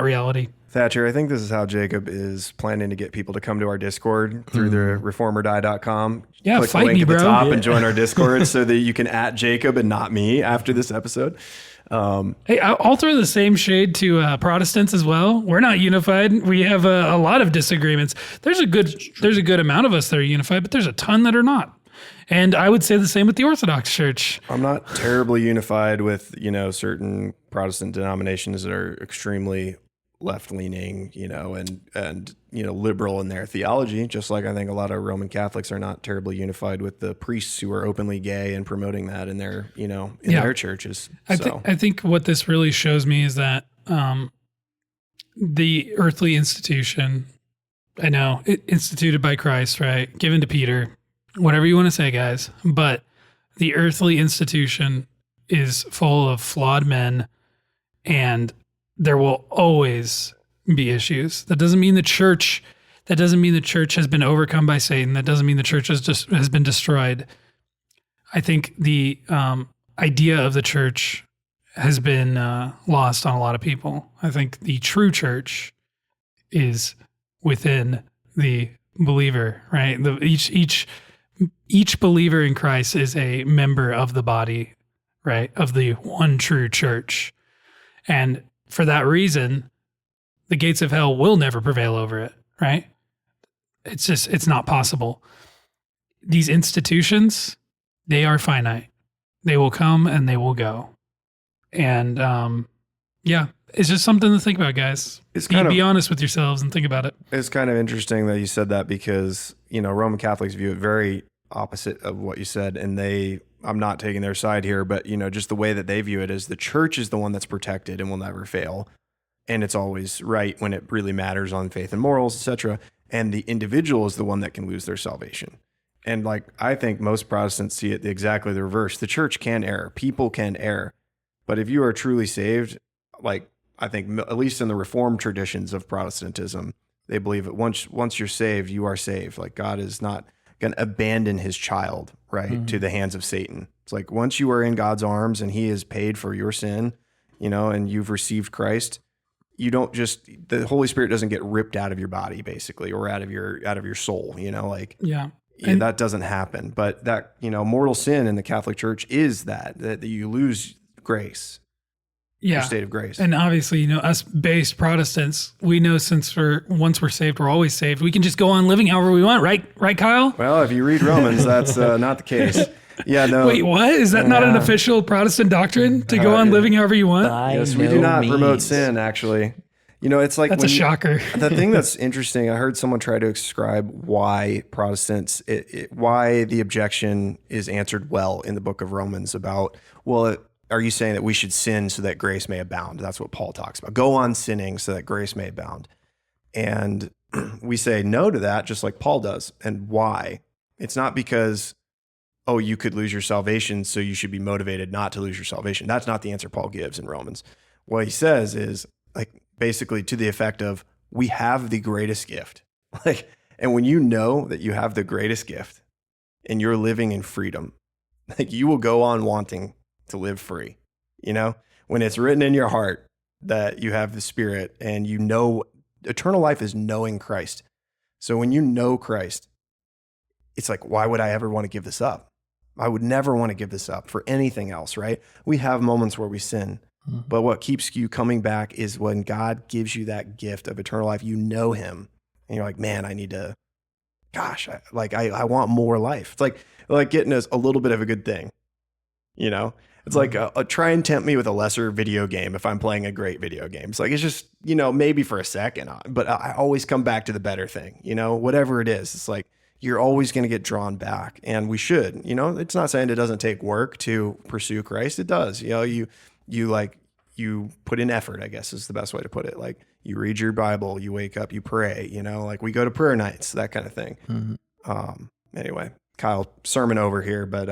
reality. Thatcher, I think this is how Jacob is planning to get people to come to our Discord through the reformordie.com. Yeah, click fight the link me, at the bro. top and join our Discord so that you can @ Jacob and not me after this episode. Hey, I'll throw the same shade to Protestants as well. We're not unified. We have a lot of disagreements. There's a good amount of us that are unified, but there's a ton that are not. And I would say the same with the Orthodox Church. I'm not terribly unified with, certain Protestant denominations that are extremely left-leaning, and liberal in their theology, just like I think a lot of Roman Catholics are not terribly unified with the priests who are openly gay and promoting that in their, their churches. I think what this really shows me is that the earthly institution, I know, instituted by Christ, right, given to Peter, whatever you want to say, guys, but the earthly institution is full of flawed men and there will always be issues. That doesn't mean the church has been overcome by Satan. That doesn't mean the church has been destroyed. I think the idea of the church has been lost on a lot of people. I think the true church is within the believer, right? Each believer in Christ is a member of the body, right, of the one true church. And for that reason, the gates of hell will never prevail over it, right? It's not possible. These institutions, they are finite. They will come and they will go. And it's just something to think about, guys. Be honest with yourselves and think about it. It's kind of interesting that you said that because, Roman Catholics view it very opposite of what you said. And I'm not taking their side here, but, just the way that they view it is the church is the one that's protected and will never fail. And it's always right when it really matters on faith and morals, etc. And the individual is the one that can lose their salvation. And I think most Protestants see it exactly the reverse. The church can err. People can err. But if you are truly saved, I think at least in the Reformed traditions of Protestantism, they believe that once you're saved, you are saved. God is not going to abandon his child, right, to the hands of Satan. It's once you are in God's arms and he has paid for your sin, and you've received Christ, you don't the Holy Spirit doesn't get ripped out of your body, basically, or out of your soul, that doesn't happen. But that, mortal sin in the Catholic Church is that you lose grace. Your state of grace. And obviously, us based Protestants, we know since once we're saved, we're always saved. We can just go on living however we want, right? Right, Kyle? Well, if you read Romans, that's not the case. Yeah, no. Wait, what? Is that not an official Protestant doctrine to go on living however you want? Yes, we do not promote sin, actually. It's that's a shocker. The thing that's interesting, I heard someone try to describe why Protestants, why the objection is answered well in the book of Romans about, are you saying that we should sin so that grace may abound? That's what Paul talks about. Go on sinning so that grace may abound. And we say no to that, just like Paul does. And why? It's not because, you could lose your salvation, so you should be motivated not to lose your salvation. That's not the answer Paul gives in Romans. What he says is basically to the effect of, we have the greatest gift. And when you know that you have the greatest gift and you're living in freedom, you will go on wanting to live free. When it's written in your heart that you have the Spirit and eternal life is knowing Christ. So when you know Christ, it's why would I ever want to give this up? I would never want to give this up for anything else, right? We have moments where we sin, but what keeps you coming back is when God gives you that gift of eternal life. You know him and you're man, I need to, I want more life. It's like getting a little bit of a good thing, It's try and tempt me with a lesser video game if I'm playing a great video game. It's just, maybe for a second, but I always come back to the better thing, whatever it is. It's you're always going to get drawn back, and we should, it's not saying it doesn't take work to pursue Christ. It does. You put in effort, I guess is the best way to put it. You read your Bible, you wake up, you pray, we go to prayer nights, that kind of thing. Mm-hmm. Anyway, Kyle, sermon over here, but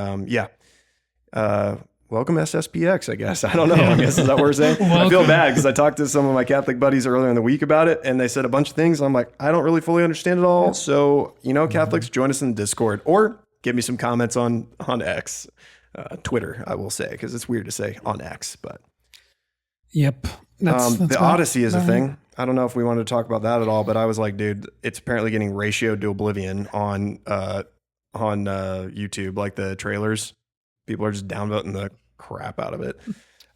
welcome SSPX, I guess. I don't know. I guess is that what we're saying? I feel bad because I talked to some of my Catholic buddies earlier in the week about it, and they said a bunch of things. I'm I don't really fully understand it all. So, Catholics, join us in the Discord or give me some comments on X, Twitter, I will say, because it's weird to say on X, but. Yep. That's the Odyssey is a thing. I don't know if we wanted to talk about that at all, but I was dude, it's apparently getting ratioed to oblivion on YouTube, the trailers. People are just downvoting the crap out of it.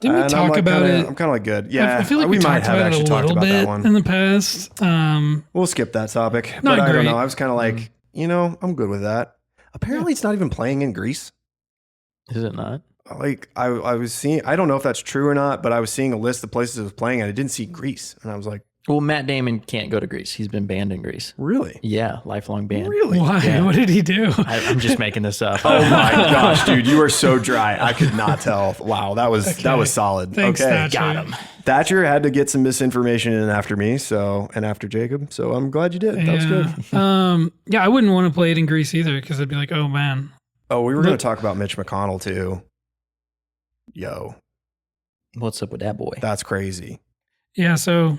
Didn't we talk about it? I'm kind of good. Yeah, I feel like we might have actually talked about that one in the past. We'll skip that topic. But I don't know. I was kind of I'm good with that. Apparently, it's not even playing in Greece. Is it not? I was seeing. I don't know if that's true or not, but I was seeing a list of places it was playing, and I didn't see Greece, and I was like. Well, Matt Damon can't go to Greece. He's been banned in Greece. Really? Yeah, lifelong ban. Really? Why? Yeah. What did he do? I'm just making this up. Oh my gosh, dude, you are so dry. I could not tell. Wow, that was solid. Thanks, okay, Thatcher. Got him. Thatcher had to get some misinformation in after me, and after Jacob. So I'm glad you did. That was good. Yeah, I wouldn't want to play it in Greece either because I'd be oh man. Oh, we were going to talk about Mitch McConnell too. Yo, what's up with that boy? That's crazy. Yeah, so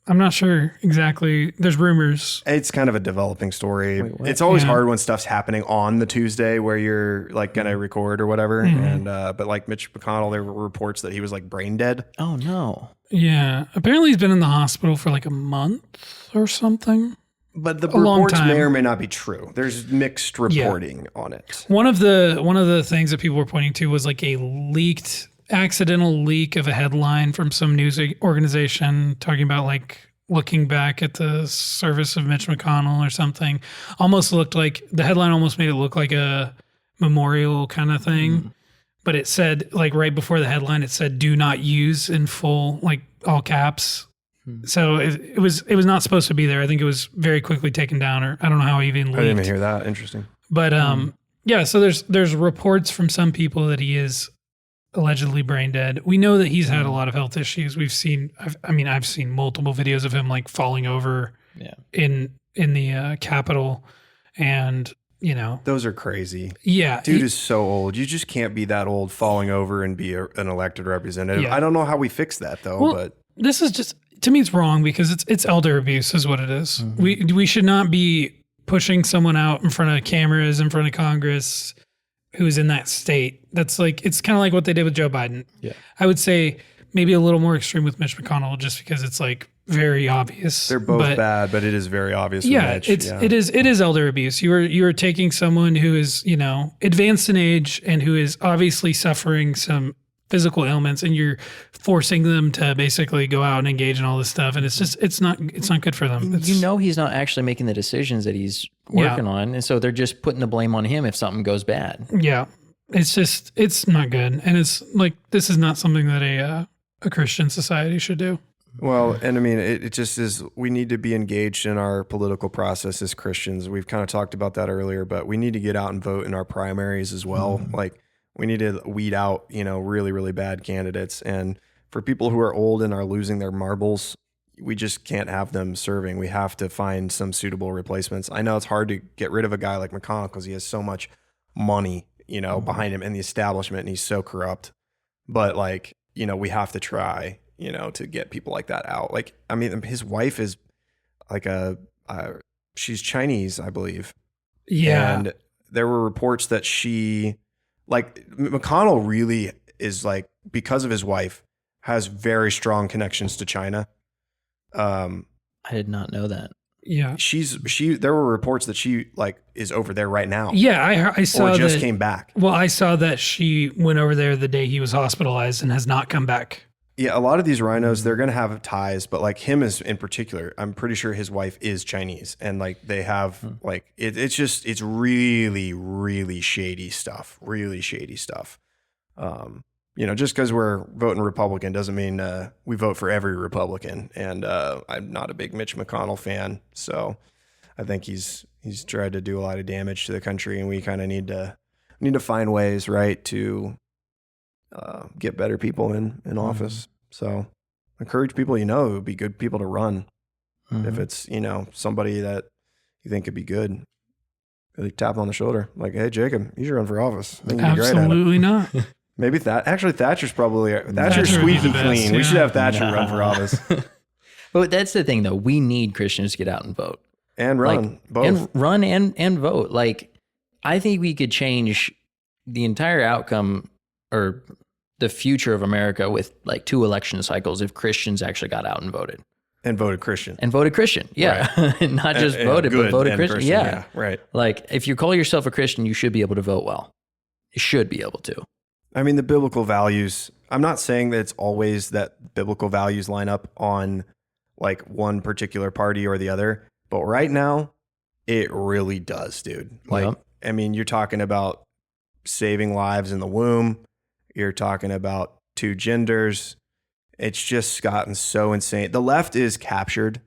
I'm not sure exactly. There's rumors. It's kind of a developing story. Wait, what? It's always Yeah. hard when stuff's happening on the Tuesday where you're like going to record or whatever. And, but like Mitch McConnell, there were reports that he was like brain dead. Oh no. Yeah, apparently he's been in the hospital for like a month or something. But the long reports time. may or may not be true. There's mixed reporting on it. One of the things that people were pointing to was like a accidental leak of a headline from some news organization talking about like looking back at the service of Mitch McConnell or something. Almost looked like the headline almost made it look like a memorial kind of thing. But it said like right before the headline, it said "do not use" in full, like all caps. So it was not supposed to be there. I think it was very quickly taken down, or I don't know how it even leaked. I didn't even hear that. Interesting. But yeah, so there's reports from some people that he is allegedly brain dead. We know that he's had a lot of health issues. I've seen multiple videos of him like falling over in the Capitol, and you know, Those are crazy. yeah, Dude is so old. You just can't be that old falling over and be an elected representative. Yeah. I don't know how we fix that though, Well, but this is just, to me, it's wrong because it's elder abuse is what it is. We should not be pushing someone out in front of cameras, in front of Congress, who's in that state. That's like, it's kind of like what they did with Joe Biden. Yeah. I would say maybe a little more extreme with Mitch McConnell just because it's like very obvious. they're both But bad, but it is very obvious. with yeah, Mitch. it is elder abuse. You are taking someone who is, you know, advanced in age and who is obviously suffering some physical ailments, and you're forcing them to basically go out and engage in all this stuff, and it's not good for them. You know he's not actually making the decisions that he's working on, and so they're just putting the blame on him if something goes bad. Yeah, it's not good, and it's like this is not something that a Christian society should do. Well, and I mean, it just is, we need to be engaged in our political process as Christians. We've kind of talked about that earlier, but we need to get out and vote in our primaries as well. Like, we need to weed out, you know, really, really bad candidates. And for people who are old and are losing their marbles, we just can't have them serving. We have to find some suitable replacements. I know it's hard to get rid of a guy like McConnell because he has so much money, you know, behind him and the establishment, and he's so corrupt. But like, you know, we have to try, you know, to get people like that out. Like, I mean, his wife is like she's Chinese, I believe. Yeah, And there were reports that McConnell really is like, because of his wife, has very strong connections to China. I did not know that. yeah, There were reports that she like is over there right now. yeah. I saw Or just that, came back. Well, I saw that she went over there the day he was hospitalized and has not come back. Yeah, a lot of these rhinos, they're going to have ties, but like him is in particular, I'm pretty sure his wife is Chinese, and like they have like, it's really, really shady stuff, You know, just because we're voting Republican doesn't mean we vote for every Republican. And I'm not a big Mitch McConnell fan, so I think he's tried to do a lot of damage to the country, and we kind of need to find ways, right, to get better people in office. So encourage people, you know, it would be good people to run. If it's, you know, somebody that you think could be good, really tap on the shoulder. Like, hey, Jacob, you should run for office. I think you'd be great at it. Absolutely not. Maybe Thatcher's probably, Thatcher's Thatcher would squeaky be the best, clean. We yeah. should have Thatcher run for office But that's the thing, though. We need Christians to get out and vote. and run both. And run and vote. Like, I think we could change the entire outcome or the future of America with like 2 election cycles if Christians actually got out and voted. And voted Christian. And voted Christian. Yeah. Not just And voted, but good voted and Christian. Yeah. right. Like, if you call yourself a Christian, you should be able to vote well. You should be able to. I mean, the biblical values, I'm not saying that it's always that biblical values line up on like one particular party or the other, but right now it really does, dude. Like, Yep. I mean, you're talking about saving lives in the womb. You're talking about 2 genders. It's just gotten so insane. The left is captured.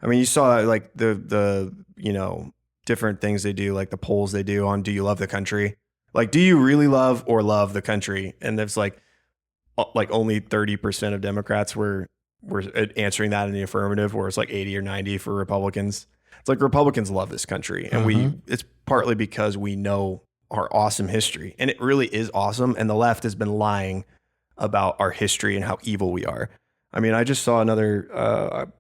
I mean, you saw like the you know, different things they do, like the polls they do on do you love the country? Like, do you really love the country? And there's like only 30% of Democrats were answering that in the affirmative, where it's like 80 or 90 for Republicans. It's like Republicans love this country, and it's partly because we know our awesome history, and it really is awesome. And the left has been lying about our history and how evil we are. I mean, I just saw another,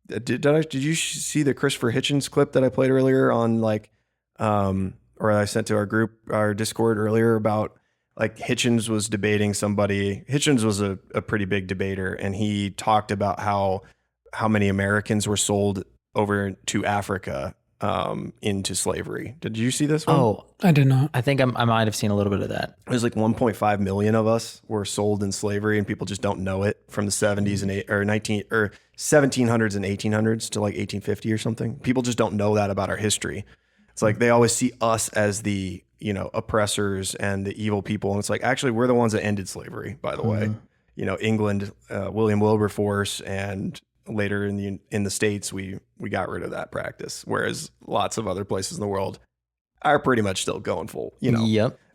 did you see the Christopher Hitchens clip that I played earlier on or I sent to our Discord earlier about like Hitchens was debating somebody. Hitchens was a pretty big debater, and he talked about how many Americans were sold over to Africa into slavery. Did you see this one? Oh, I did not. I think I might have seen a little bit of that. It was like 1.5 million of us were sold in slavery, and people just don't know it from the 70s and 1700s and 1800s to like 1850 or something. People just don't know that about our history. It's like they always see us as the, oppressors and the evil people. And it's like, actually, we're the ones that ended slavery, by the way. England, William Wilberforce, and later in the States, we got rid of that practice. Whereas lots of other places in the world are pretty much still going full,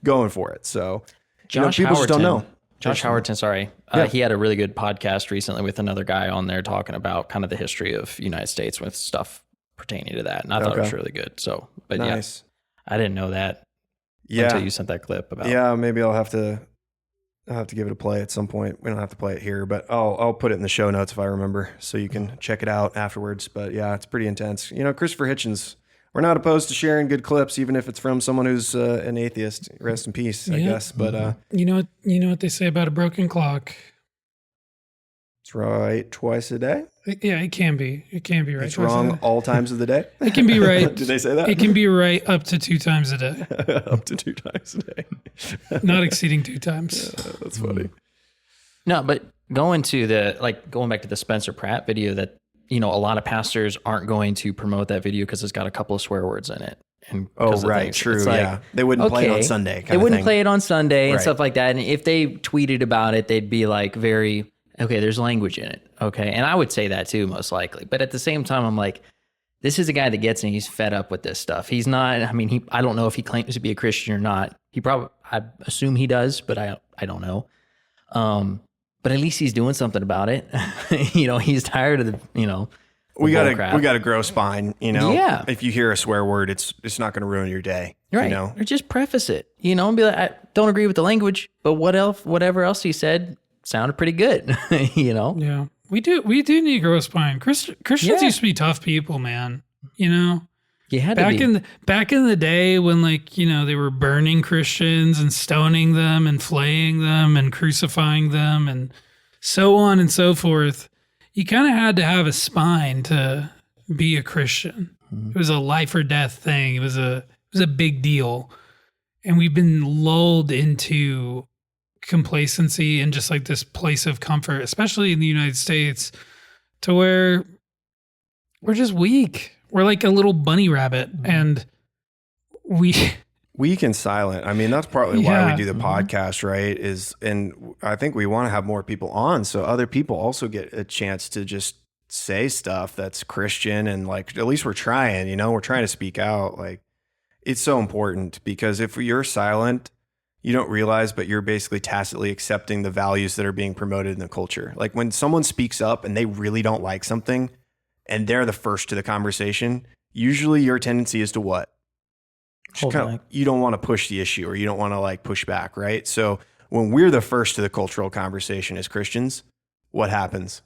going for it. So people just don't know. Josh Howerton, sorry. He had a really good podcast recently with another guy on there talking about kind of the history of United States with stuff pertaining to that. And I thought it was really good. So, but nice. Yeah, I didn't know that until you sent that clip about. Yeah, maybe I'll have to give it a play at some point. We don't have to play it here, but I'll put it in the show notes if I remember, so you can check it out afterwards. But yeah, it's pretty intense. Christopher Hitchens, we're not opposed to sharing good clips, even if it's from someone who's an atheist. Rest in peace, I guess. But you know what they say about a broken clock. It's right twice a day. Yeah, it can be. It can be right. It's wrong all times of the day. It can be right. Did they say that? It can be right up to 2 times a day. Up to 2 times a day. Not exceeding 2 times. That's funny. No, but going back to the Spencer Pratt video that, a lot of pastors aren't going to promote that video because it's got a couple of swear words in it. And right. True. Yeah. They wouldn't play it on Sunday. They wouldn't play it on Sunday and stuff like that. And if they tweeted about it, they'd be like there's language in it. Okay. And I would say that too, most likely. But at the same time, I'm like, this is a guy that gets and he's fed up with this stuff. He's not, I don't know if he claims to be a Christian or not. I assume he does, but I don't know. But at least he's doing something about it. He's tired of the, we gotta grow spine, Yeah. If you hear a swear word, it's not going to ruin your day. Right. Or just preface it, and be like, I don't agree with the language, but whatever else he said sounded pretty good, Yeah. We do need to grow a spine. Christians used to be tough people, man. You had to be. Back in the day when they were burning Christians and stoning them and flaying them and crucifying them and so on and so forth, you kind of had to have a spine to be a Christian. Mm-hmm. It was a life or death thing. It was a big deal. And we've been lulled into complacency and just like this place of comfort, especially in the United States, to where we're just weak. We're like a little bunny rabbit, and weak and silent. I mean, that's partly why we do the podcast, right? And I think we want to have more people on so other people also get a chance to just say stuff that's Christian, and at least we're trying, we're trying to speak out. It's so important, because if you're silent, you don't realize, but you're basically tacitly accepting the values that are being promoted in the culture. Like when someone speaks up and they really don't like something and they're the first to the conversation, usually your tendency is to what? You don't want to push the issue, or you don't want to push back, right? So when we're the first to the cultural conversation as Christians, what happens?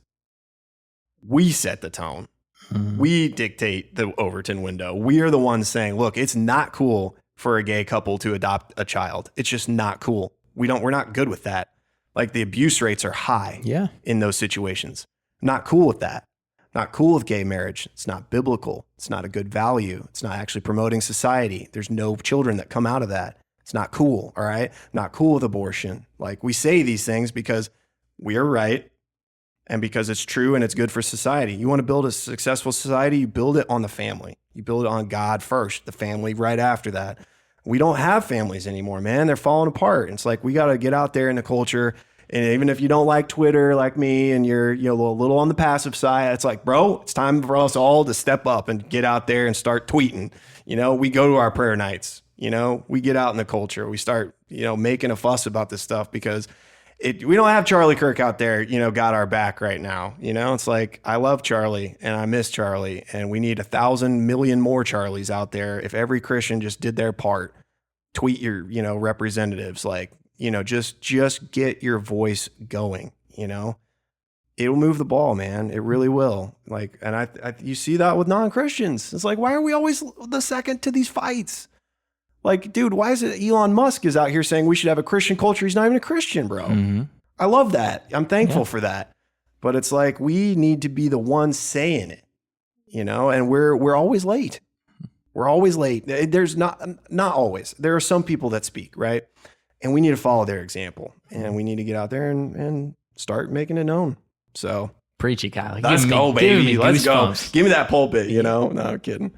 We set the tone. Mm-hmm. We dictate the Overton window. We are the ones saying, look, it's not cool for a gay couple to adopt a child. It's just not cool. We're not good with that. The abuse rates are high in those situations. Not cool with that. Not cool with gay marriage. It's not biblical. It's not a good value. It's not actually promoting society. There's no children that come out of that. It's not cool. All right. Not cool with abortion. We say these things because we are right and because it's true and it's good for society. You want to build a successful society, you build it on the family. You build it on God first, the family right after that. We don't have families anymore, man. They're falling apart. It's we got to get out there in the culture. And even if you don't like Twitter like me and you're a little on the passive side, it's bro, it's time for us all to step up and get out there and start tweeting. We go to our prayer nights. We get out in the culture. We start, making a fuss about this stuff because we don't have Charlie Kirk out there, got our back right now. It's I love Charlie and I miss Charlie, and we need 1,000 million more Charlies out there. If every Christian just did their part, tweet your, representatives, just get your voice going. it'll move the ball, man. It really will. Like, and you see that with non-Christians. It's like, why are we always the second to these fights? Like, dude, why is it Elon Musk is out here saying we should have a Christian culture? He's not even a Christian, bro. Mm-hmm. I love that. I'm thankful for that. But it's like, we need to be the ones saying it, you know, and we're always late. We're always late. There's not always. There are some people that speak, right? And we need to follow their example, and we need to get out there and start making it known. So preach it, Kyle. Let's go, baby. Let's go. Give me that pulpit, you know? No, I'm kidding.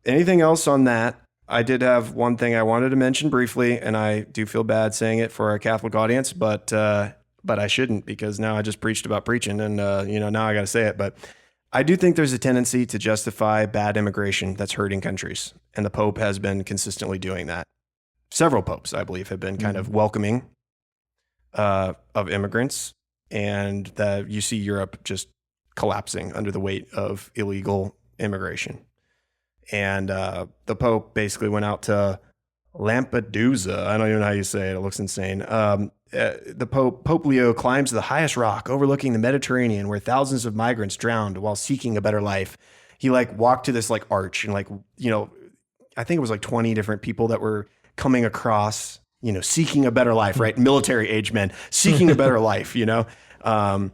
Anything else on that? I did have one thing I wanted to mention briefly, and I do feel bad saying it for our Catholic audience, but I shouldn't, because now I just preached about preaching, and now I got to say it. But I do think there's a tendency to justify bad immigration that's hurting countries, and the Pope has been consistently doing that. Several popes, I believe, have been kind of welcoming of immigrants, and that you see Europe just collapsing under the weight of illegal immigration. And the Pope basically went out to Lampedusa. I don't even know how you say it. It looks insane. The Pope Leo climbs the highest rock overlooking the Mediterranean, where thousands of migrants drowned while seeking a better life. He walked to this arch, and I think it was 20 different people that were coming across, seeking a better life, right? Military age men seeking a better life, and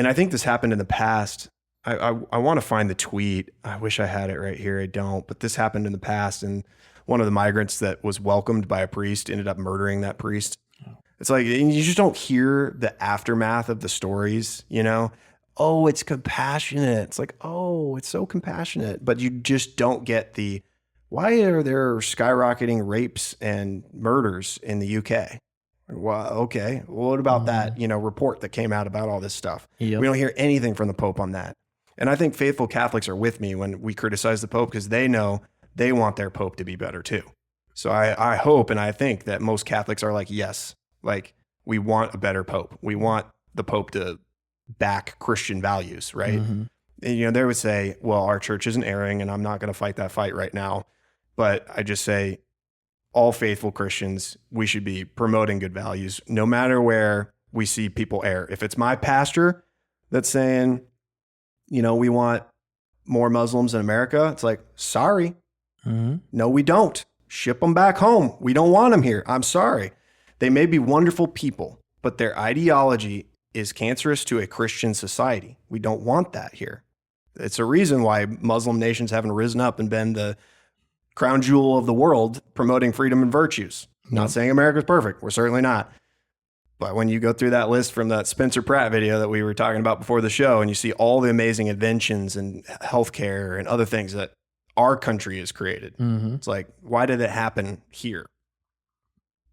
I think this happened in the past. I want to find the tweet. I wish I had it right here. I don't, but this happened in the past. And one of the migrants that was welcomed by a priest ended up murdering that priest. It's like, and you just don't hear the aftermath of the stories, Oh, it's compassionate. It's like, oh, it's so compassionate. But you just don't get why are there skyrocketing rapes and murders in the UK? Well, okay. Well, what about that, report that came out about all this stuff? Yep. We don't hear anything from the Pope on that. And I think faithful Catholics are with me when we criticize the Pope, because they know they want their Pope to be better too. So I hope and I think that most Catholics are like, yes, we want a better Pope. We want the Pope to back Christian values, right? Mm-hmm. And, they would say, well, our church isn't erring, and I'm not going to fight that fight right now. But I just say, all faithful Christians, we should be promoting good values, no matter where we see people err. If it's my pastor that's saying, we want more Muslims in America, it's like, sorry. Mm-hmm. No, we don't. Ship them back home. We don't want them here. I'm sorry. They may be wonderful people, but their ideology is cancerous to a Christian society. We don't want that here. It's a reason why Muslim nations haven't risen up and been the crown jewel of the world, promoting freedom and virtues. Not saying America's perfect. We're certainly not. But when you go through that list from that Spencer Pratt video that we were talking about before the show, and you see all the amazing inventions and healthcare and other things that our country has created, it's like, why did it happen here?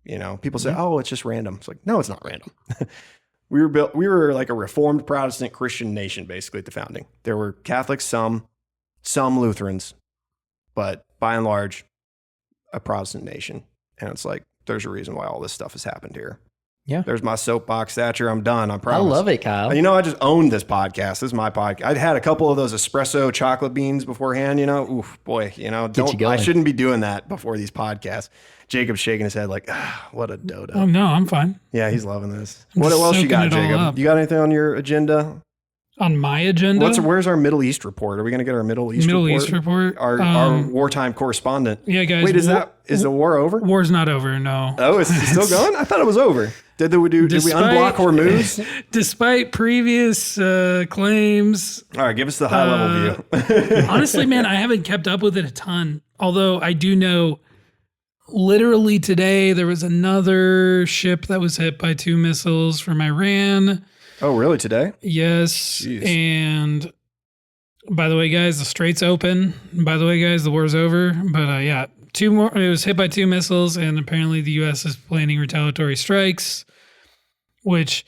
People say, oh, it's just random. It's like, no, it's not random. We were like a Reformed Protestant Christian nation, basically, at the founding. There were Catholics, some Lutherans, but by and large, a Protestant nation. And it's like, there's a reason why all this stuff has happened here. Yeah. There's my soapbox, Thatcher. I'm done. I promise. I love it, Kyle. I just owned this podcast. This is my podcast. I'd had a couple of those espresso chocolate beans beforehand, Oof, boy, I shouldn't be doing that before these podcasts. Jacob's shaking his head like, what a dodo. Oh, no, I'm fine. Yeah, he's loving this. What else you got, Jacob? You got anything on your agenda? On my agenda? Where's our Middle East report? Are we going to get our Middle East report? Our wartime correspondent. Yeah, guys. Wait, is the war over? War's not over, no. Oh, is it still going? I thought it was over. Did we unblock Hormuz? Despite previous claims. All right, give us the high level view. Honestly, man, I haven't kept up with it a ton. Although I do know literally today there was another ship that was hit by 2 missiles from Iran. Oh, really? Today? Yes. Jeez. And by the way, guys, the strait's open. By the way, guys, the war's over. But 2 more. It was hit by 2 missiles, and apparently the U.S. is planning retaliatory strikes, which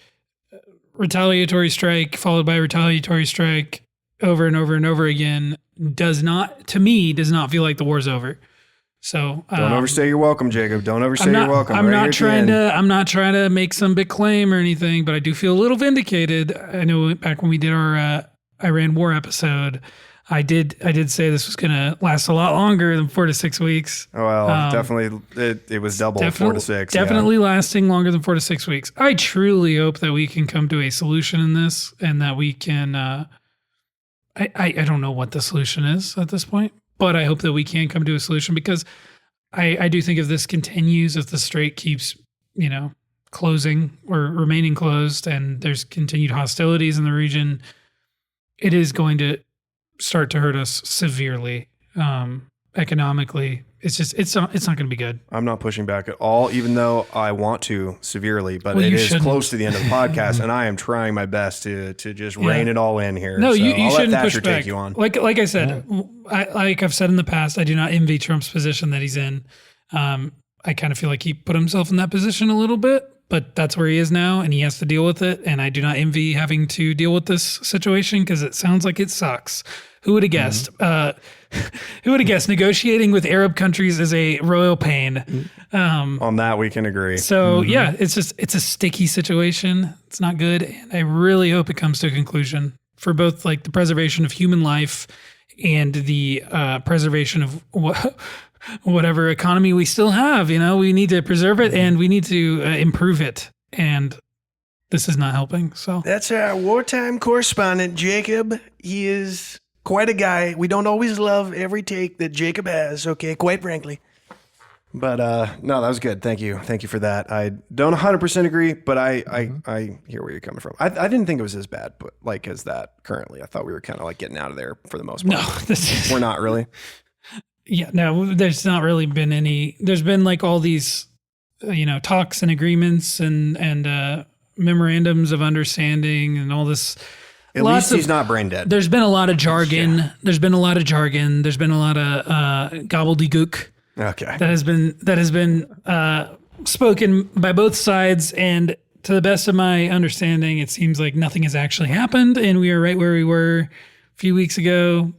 retaliatory strike followed by retaliatory strike over and over and over again does not feel like the war's over. So don't overstay your welcome, Jacob. Don't overstay your welcome. I'm not trying to make some big claim or anything, but I do feel a little vindicated. I know back when we did our Iran war episode, I did say this was going to last a lot longer than 4 to 6 weeks. Oh, well, definitely it was double 4 to 6. Definitely lasting longer than 4 to 6 weeks. I truly hope that we can come to a solution in this, and that we can. I don't know what the solution is at this point, but I hope that we can come to a solution, because I do think if this continues, if the strait keeps, closing or remaining closed, and there's continued hostilities in the region, it is going to start to hurt us severely, economically. It's not going to be good. I'm not pushing back at all, even though I want to severely, but Well, it you is shouldn't. close to the end of the podcast, and I am trying my best to just rein it all in here. No, so you I'll shouldn't let Thatcher push back. take you on. Like I said, like I've said in the past, I do not envy Trump's position that he's in. I kind of feel like he put himself in that position a little bit, but that's where he is now, and he has to deal with it. And I do not envy having to deal with this situation, because it sounds like it sucks. Who would have guessed? Who would have guessed negotiating with Arab countries is a royal pain? On that, we can agree. So yeah, it's a sticky situation. It's not good. And I really hope it comes to a conclusion for both like the preservation of human life and the preservation of whatever economy we still have. We need to preserve it, and we need to improve it. And this is not helping. So That's our wartime correspondent, Jacob. He is quite a guy. We don't always love every take that Jacob has, okay, quite frankly. But no, that was good. Thank you. Thank you for that. I don't 100% agree, but I hear where you're coming from. I didn't think it was as bad, but like as that currently. I thought we were kind of like getting out of there for the most part. no, We're not really. Yeah, no, there's not really been any. There's been like all these, talks and agreements and memorandums of understanding and all this. At least he's not brain dead. There's been a lot of jargon. Yeah. There's been a lot of gobbledygook. Okay. That has been spoken by both sides, and to the best of my understanding, it seems like nothing has actually happened, and we are right where we were a few weeks ago.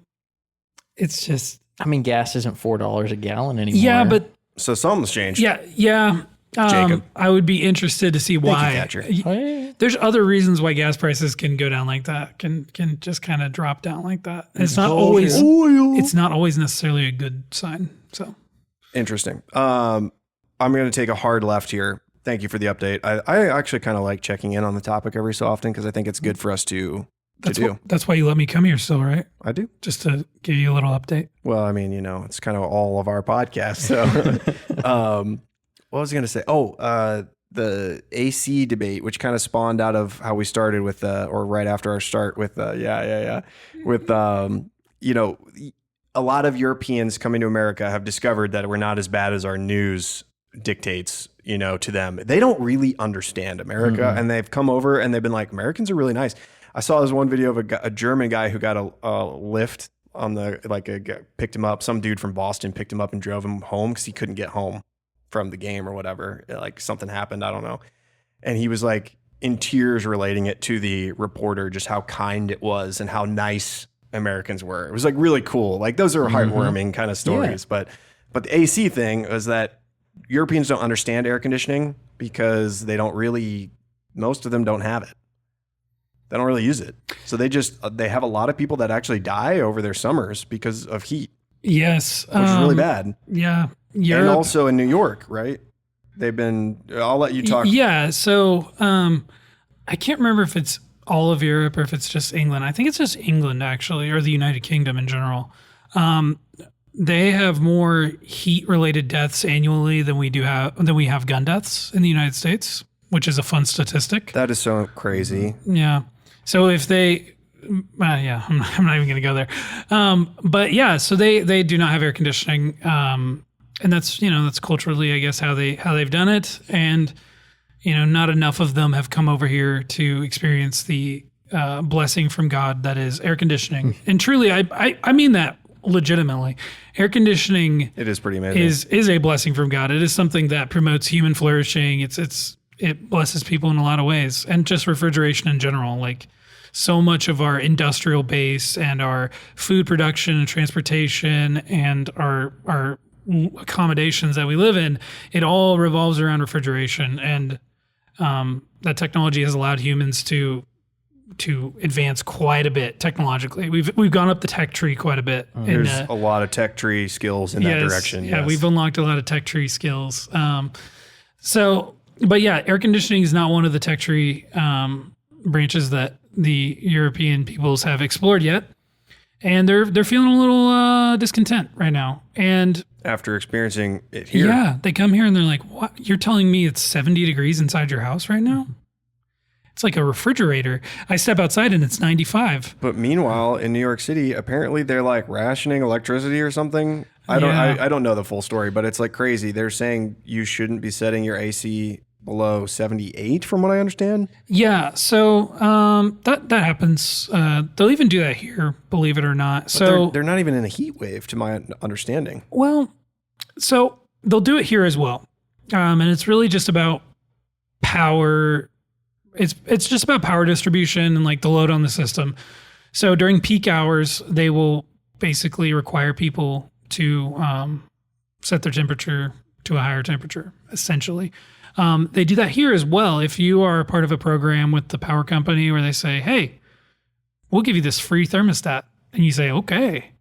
It's just. I mean, gas isn't $4 a gallon anymore. Yeah, but So something's changed. yeah. Jacob. I would be interested to see why. Thank you, Thatcher. There's other reasons why gas prices can go down like that. Can just kind of drop down like that. And it's not always. Oil. It's not always necessarily a good sign. So Interesting. I'm going to take a hard left here. Thank you for the update. I actually kind of like checking in on the topic every so often, because I think it's good for us to do. That's why you let me come here still, right? I do. Just to give you a little update. Well, I mean, it's kind of all of our podcasts. So, what was I going to say? The AC debate, which kind of spawned out of how we started with, or right after our start with, with, a lot of Europeans coming to America have discovered that we're not as bad as our news dictates, to them. They don't really understand America, and they've come over and they've been like, Americans are really nice. I saw this one video of a German guy who got a lift on picked him up. Some dude from Boston picked him up and drove him home because he couldn't get home from the game or whatever. Like something happened, I don't know. And he was like in tears relating it to the reporter, just how kind it was and how nice Americans were. It was like really cool. Like those are heartwarming kind of stories. Yeah. But the AC thing was that Europeans don't understand air conditioning because most of them don't have it. They don't really use it. So they have a lot of people that actually die over their summers because of heat. Yes. Which is really bad. Yeah. And also in New York, right? I'll let you talk. Yeah. So I can't remember if it's all of Europe or if it's just England. I think it's just England actually, or the United Kingdom in general. They have more heat related deaths annually than we have gun deaths in the United States, which is a fun statistic. That is so crazy. Yeah. So if they, I'm not even going to go there. But yeah, so they do not have air conditioning. And that's culturally, I guess, how they've done it. And, not enough of them have come over here to experience the blessing from God that is air conditioning. And truly, I mean that legitimately. Air conditioning, it is pretty amazing. Is a blessing from God. It is something that promotes human flourishing. It blesses people in a lot of ways, and just refrigeration in general. Like so much of our industrial base and our food production and transportation and our accommodations that we live in, it all revolves around refrigeration. And that technology has allowed humans to advance quite a bit technologically. We've gone up the tech tree quite a bit. There's a lot of tech tree skills in that direction. Yeah, we've unlocked a lot of tech tree skills. But yeah, air conditioning is not one of the tech tree branches that the European peoples have explored yet. And they're feeling a little discontent right now. And after experiencing it here. Yeah, they come here and they're like, "What? You're telling me it's 70 degrees inside your house right now? It's like a refrigerator. I step outside and it's 95." But meanwhile, in New York City, apparently they're like rationing electricity or something. I don't know the full story, but it's like crazy. They're saying you shouldn't be setting your AC below 78, from what I understand. Yeah, so that happens. They'll even do that here, believe it or not. But they're not even in a heat wave, to my understanding. Well, so they'll do it here as well, and it's really just about power. It's just about power distribution and like the load on the system. So during peak hours, they will basically require people to set their temperature to a higher temperature, essentially. They do that here as well. If you are a part of a program with the power company where they say, "Hey, we'll give you this free thermostat," and you say, "Okay,"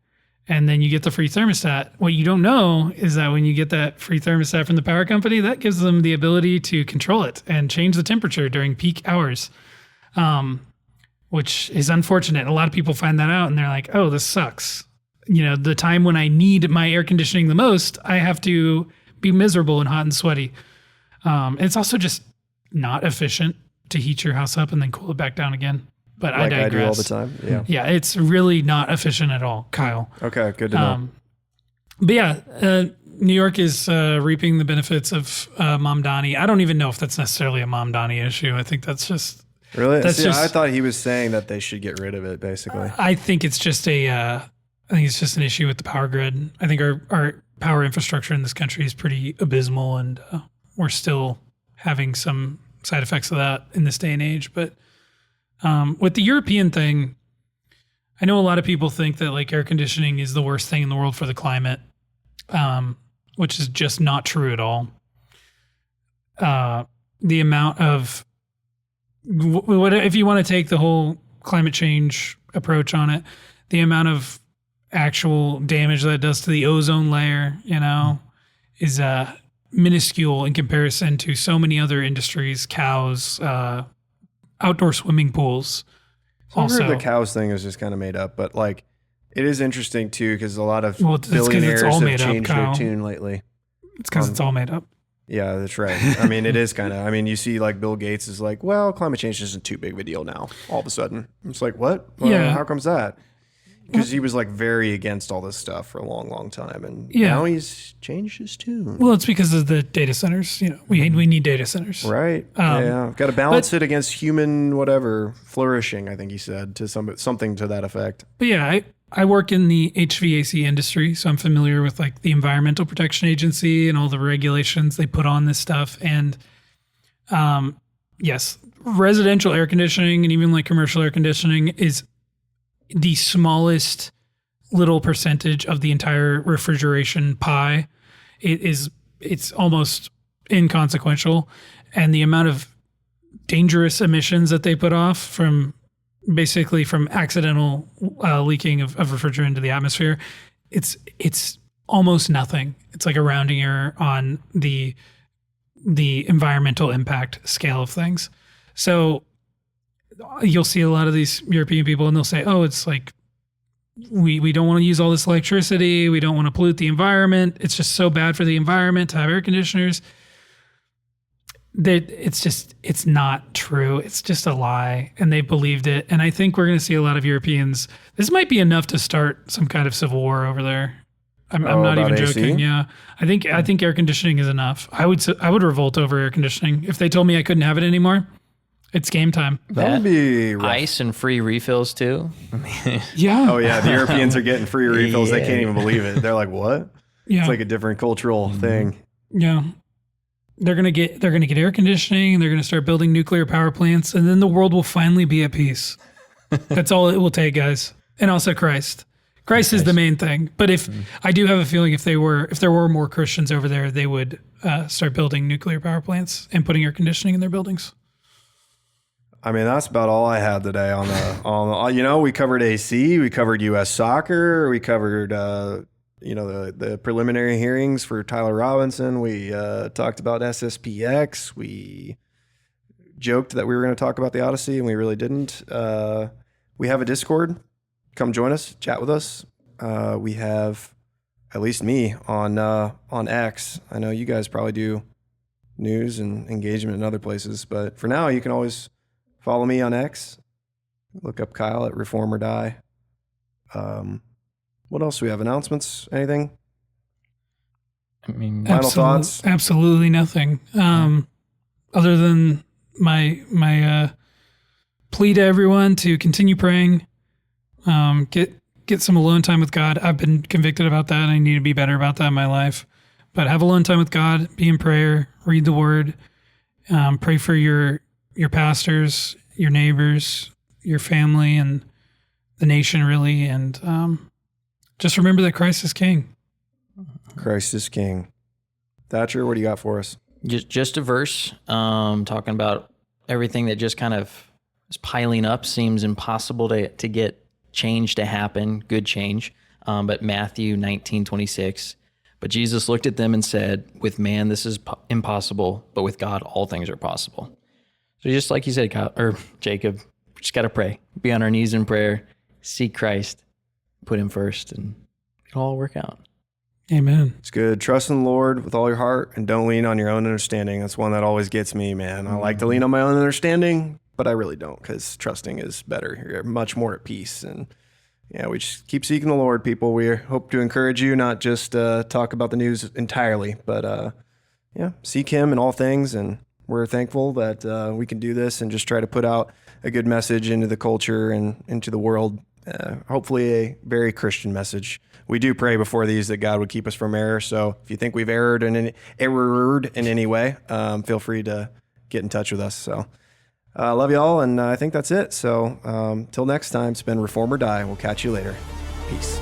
and then you get the free thermostat. What you don't know is that when you get that free thermostat from the power company, that gives them the ability to control it and change the temperature during peak hours, which is unfortunate. A lot of people find that out and they're like, "Oh, this sucks." The time when I need my air conditioning the most, I have to be miserable and hot and sweaty. It's also just not efficient to heat your house up and then cool it back down again. But I digress. I do all the time. Yeah. Yeah, it's really not efficient at all, Kyle. Okay, good to know. But yeah, New York is reaping the benefits of Mamdani. I don't even know if that's necessarily a Mamdani issue. I think that's just... Really? I thought he was saying that they should get rid of it, basically. I think it's just an issue with the power grid. I think our power infrastructure in this country is pretty abysmal, and we're still having some side effects of that in this day and age. But with the European thing, I know a lot of people think that like air conditioning is the worst thing in the world for the climate, which is just not true at all. The amount of if you want to take the whole climate change approach on it, the amount of actual damage that it does to the ozone layer, is minuscule in comparison to so many other industries, cows, outdoor swimming pools. I heard the cows thing is just kind of made up, but like it is interesting too because a lot of billionaires have changed their tune lately. It's because it's all made up. Yeah, that's right. I mean, it is kind of. I mean, you see, like Bill Gates is like, well, climate change isn't too big of a deal now. All of a sudden, it's like, what? Well, yeah. How comes that? Because he was like very against all this stuff for a long, long time, and now he's changed his tune. Well, it's because of the data centers. We need data centers, right? Got to balance it against human whatever flourishing. I think he said to something to that effect. But yeah, I work in the HVAC industry, so I'm familiar with like the Environmental Protection Agency and all the regulations they put on this stuff. And yes, residential air conditioning and even like commercial air conditioning is the smallest little percentage of the entire refrigeration pie. It's almost inconsequential. And the amount of dangerous emissions that they put off from accidental leaking of refrigerant into the atmosphere, it's almost nothing. It's like a rounding error on the environmental impact scale of things. So you'll see a lot of these European people and they'll say, oh, it's like, we don't want to use all this electricity. We don't want to pollute the environment. It's just so bad for the environment to have air conditioners. It's not true. It's just a lie. And they believed it. And I think we're going to see a lot of Europeans. This might be enough to start some kind of civil war over there. I'm not even joking. AC? Yeah. I think air conditioning is enough. I would revolt over air conditioning. If they told me I couldn't have it anymore, it's game time. That would be rough. Ice and free refills too. Yeah. Oh yeah. The Europeans are getting free refills. They can't even believe it. They're like, what? Yeah. It's like a different cultural thing. Yeah. They're gonna get air conditioning. They're gonna start building nuclear power plants, and then the world will finally be at peace. That's all it will take, guys. And also Christ. Christ is the main thing. But I do have a feeling if there were more Christians over there, they would start building nuclear power plants and putting air conditioning in their buildings. I mean, that's about all I had today on the, we covered AC, we covered U.S. soccer, we covered, the preliminary hearings for Tyler Robinson. We talked about SSPX. We joked that we were going to talk about the Odyssey, and we really didn't. We have a Discord. Come join us, chat with us. We have, at least me, on X. I know you guys probably do news and engagement in other places, but for now, you can always follow me on X. Look up Kyle at Reform or Die. What else do we have? Announcements? Anything? I mean, final thoughts? Absolutely nothing. Other than my plea to everyone to continue praying. Get some alone time with God. I've been convicted about that. I need to be better about that in my life. But have alone time with God. Be in prayer. Read the Word. Pray for your pastors, your neighbors, your family, and the nation, really. And just remember that Christ is King. Christ is King. Thatcher, what do you got for us? Just a verse talking about everything that just kind of is piling up, seems impossible to get change to happen, good change. But Matthew 19:26. But Jesus looked at them and said, with man, this is impossible, but with God, all things are possible. So just like you said, Kyle, or Jacob, we just got to pray, be on our knees in prayer, seek Christ, put him first, and it'll all work out. Amen. It's good. Trust in the Lord with all your heart and don't lean on your own understanding. That's one that always gets me, man. I like to lean on my own understanding, but I really don't, because trusting is better. You're much more at peace. And yeah, we just keep seeking the Lord, people. We hope to encourage you, not just talk about the news entirely, but seek him in all things. And we're thankful that we can do this and just try to put out a good message into the culture and into the world. Hopefully a very Christian message. We do pray before these that God would keep us from error. So if you think we've erred in any way, feel free to get in touch with us. So love you all, and I think that's it. So till next time, it's been Reform or Die. We'll catch you later. Peace.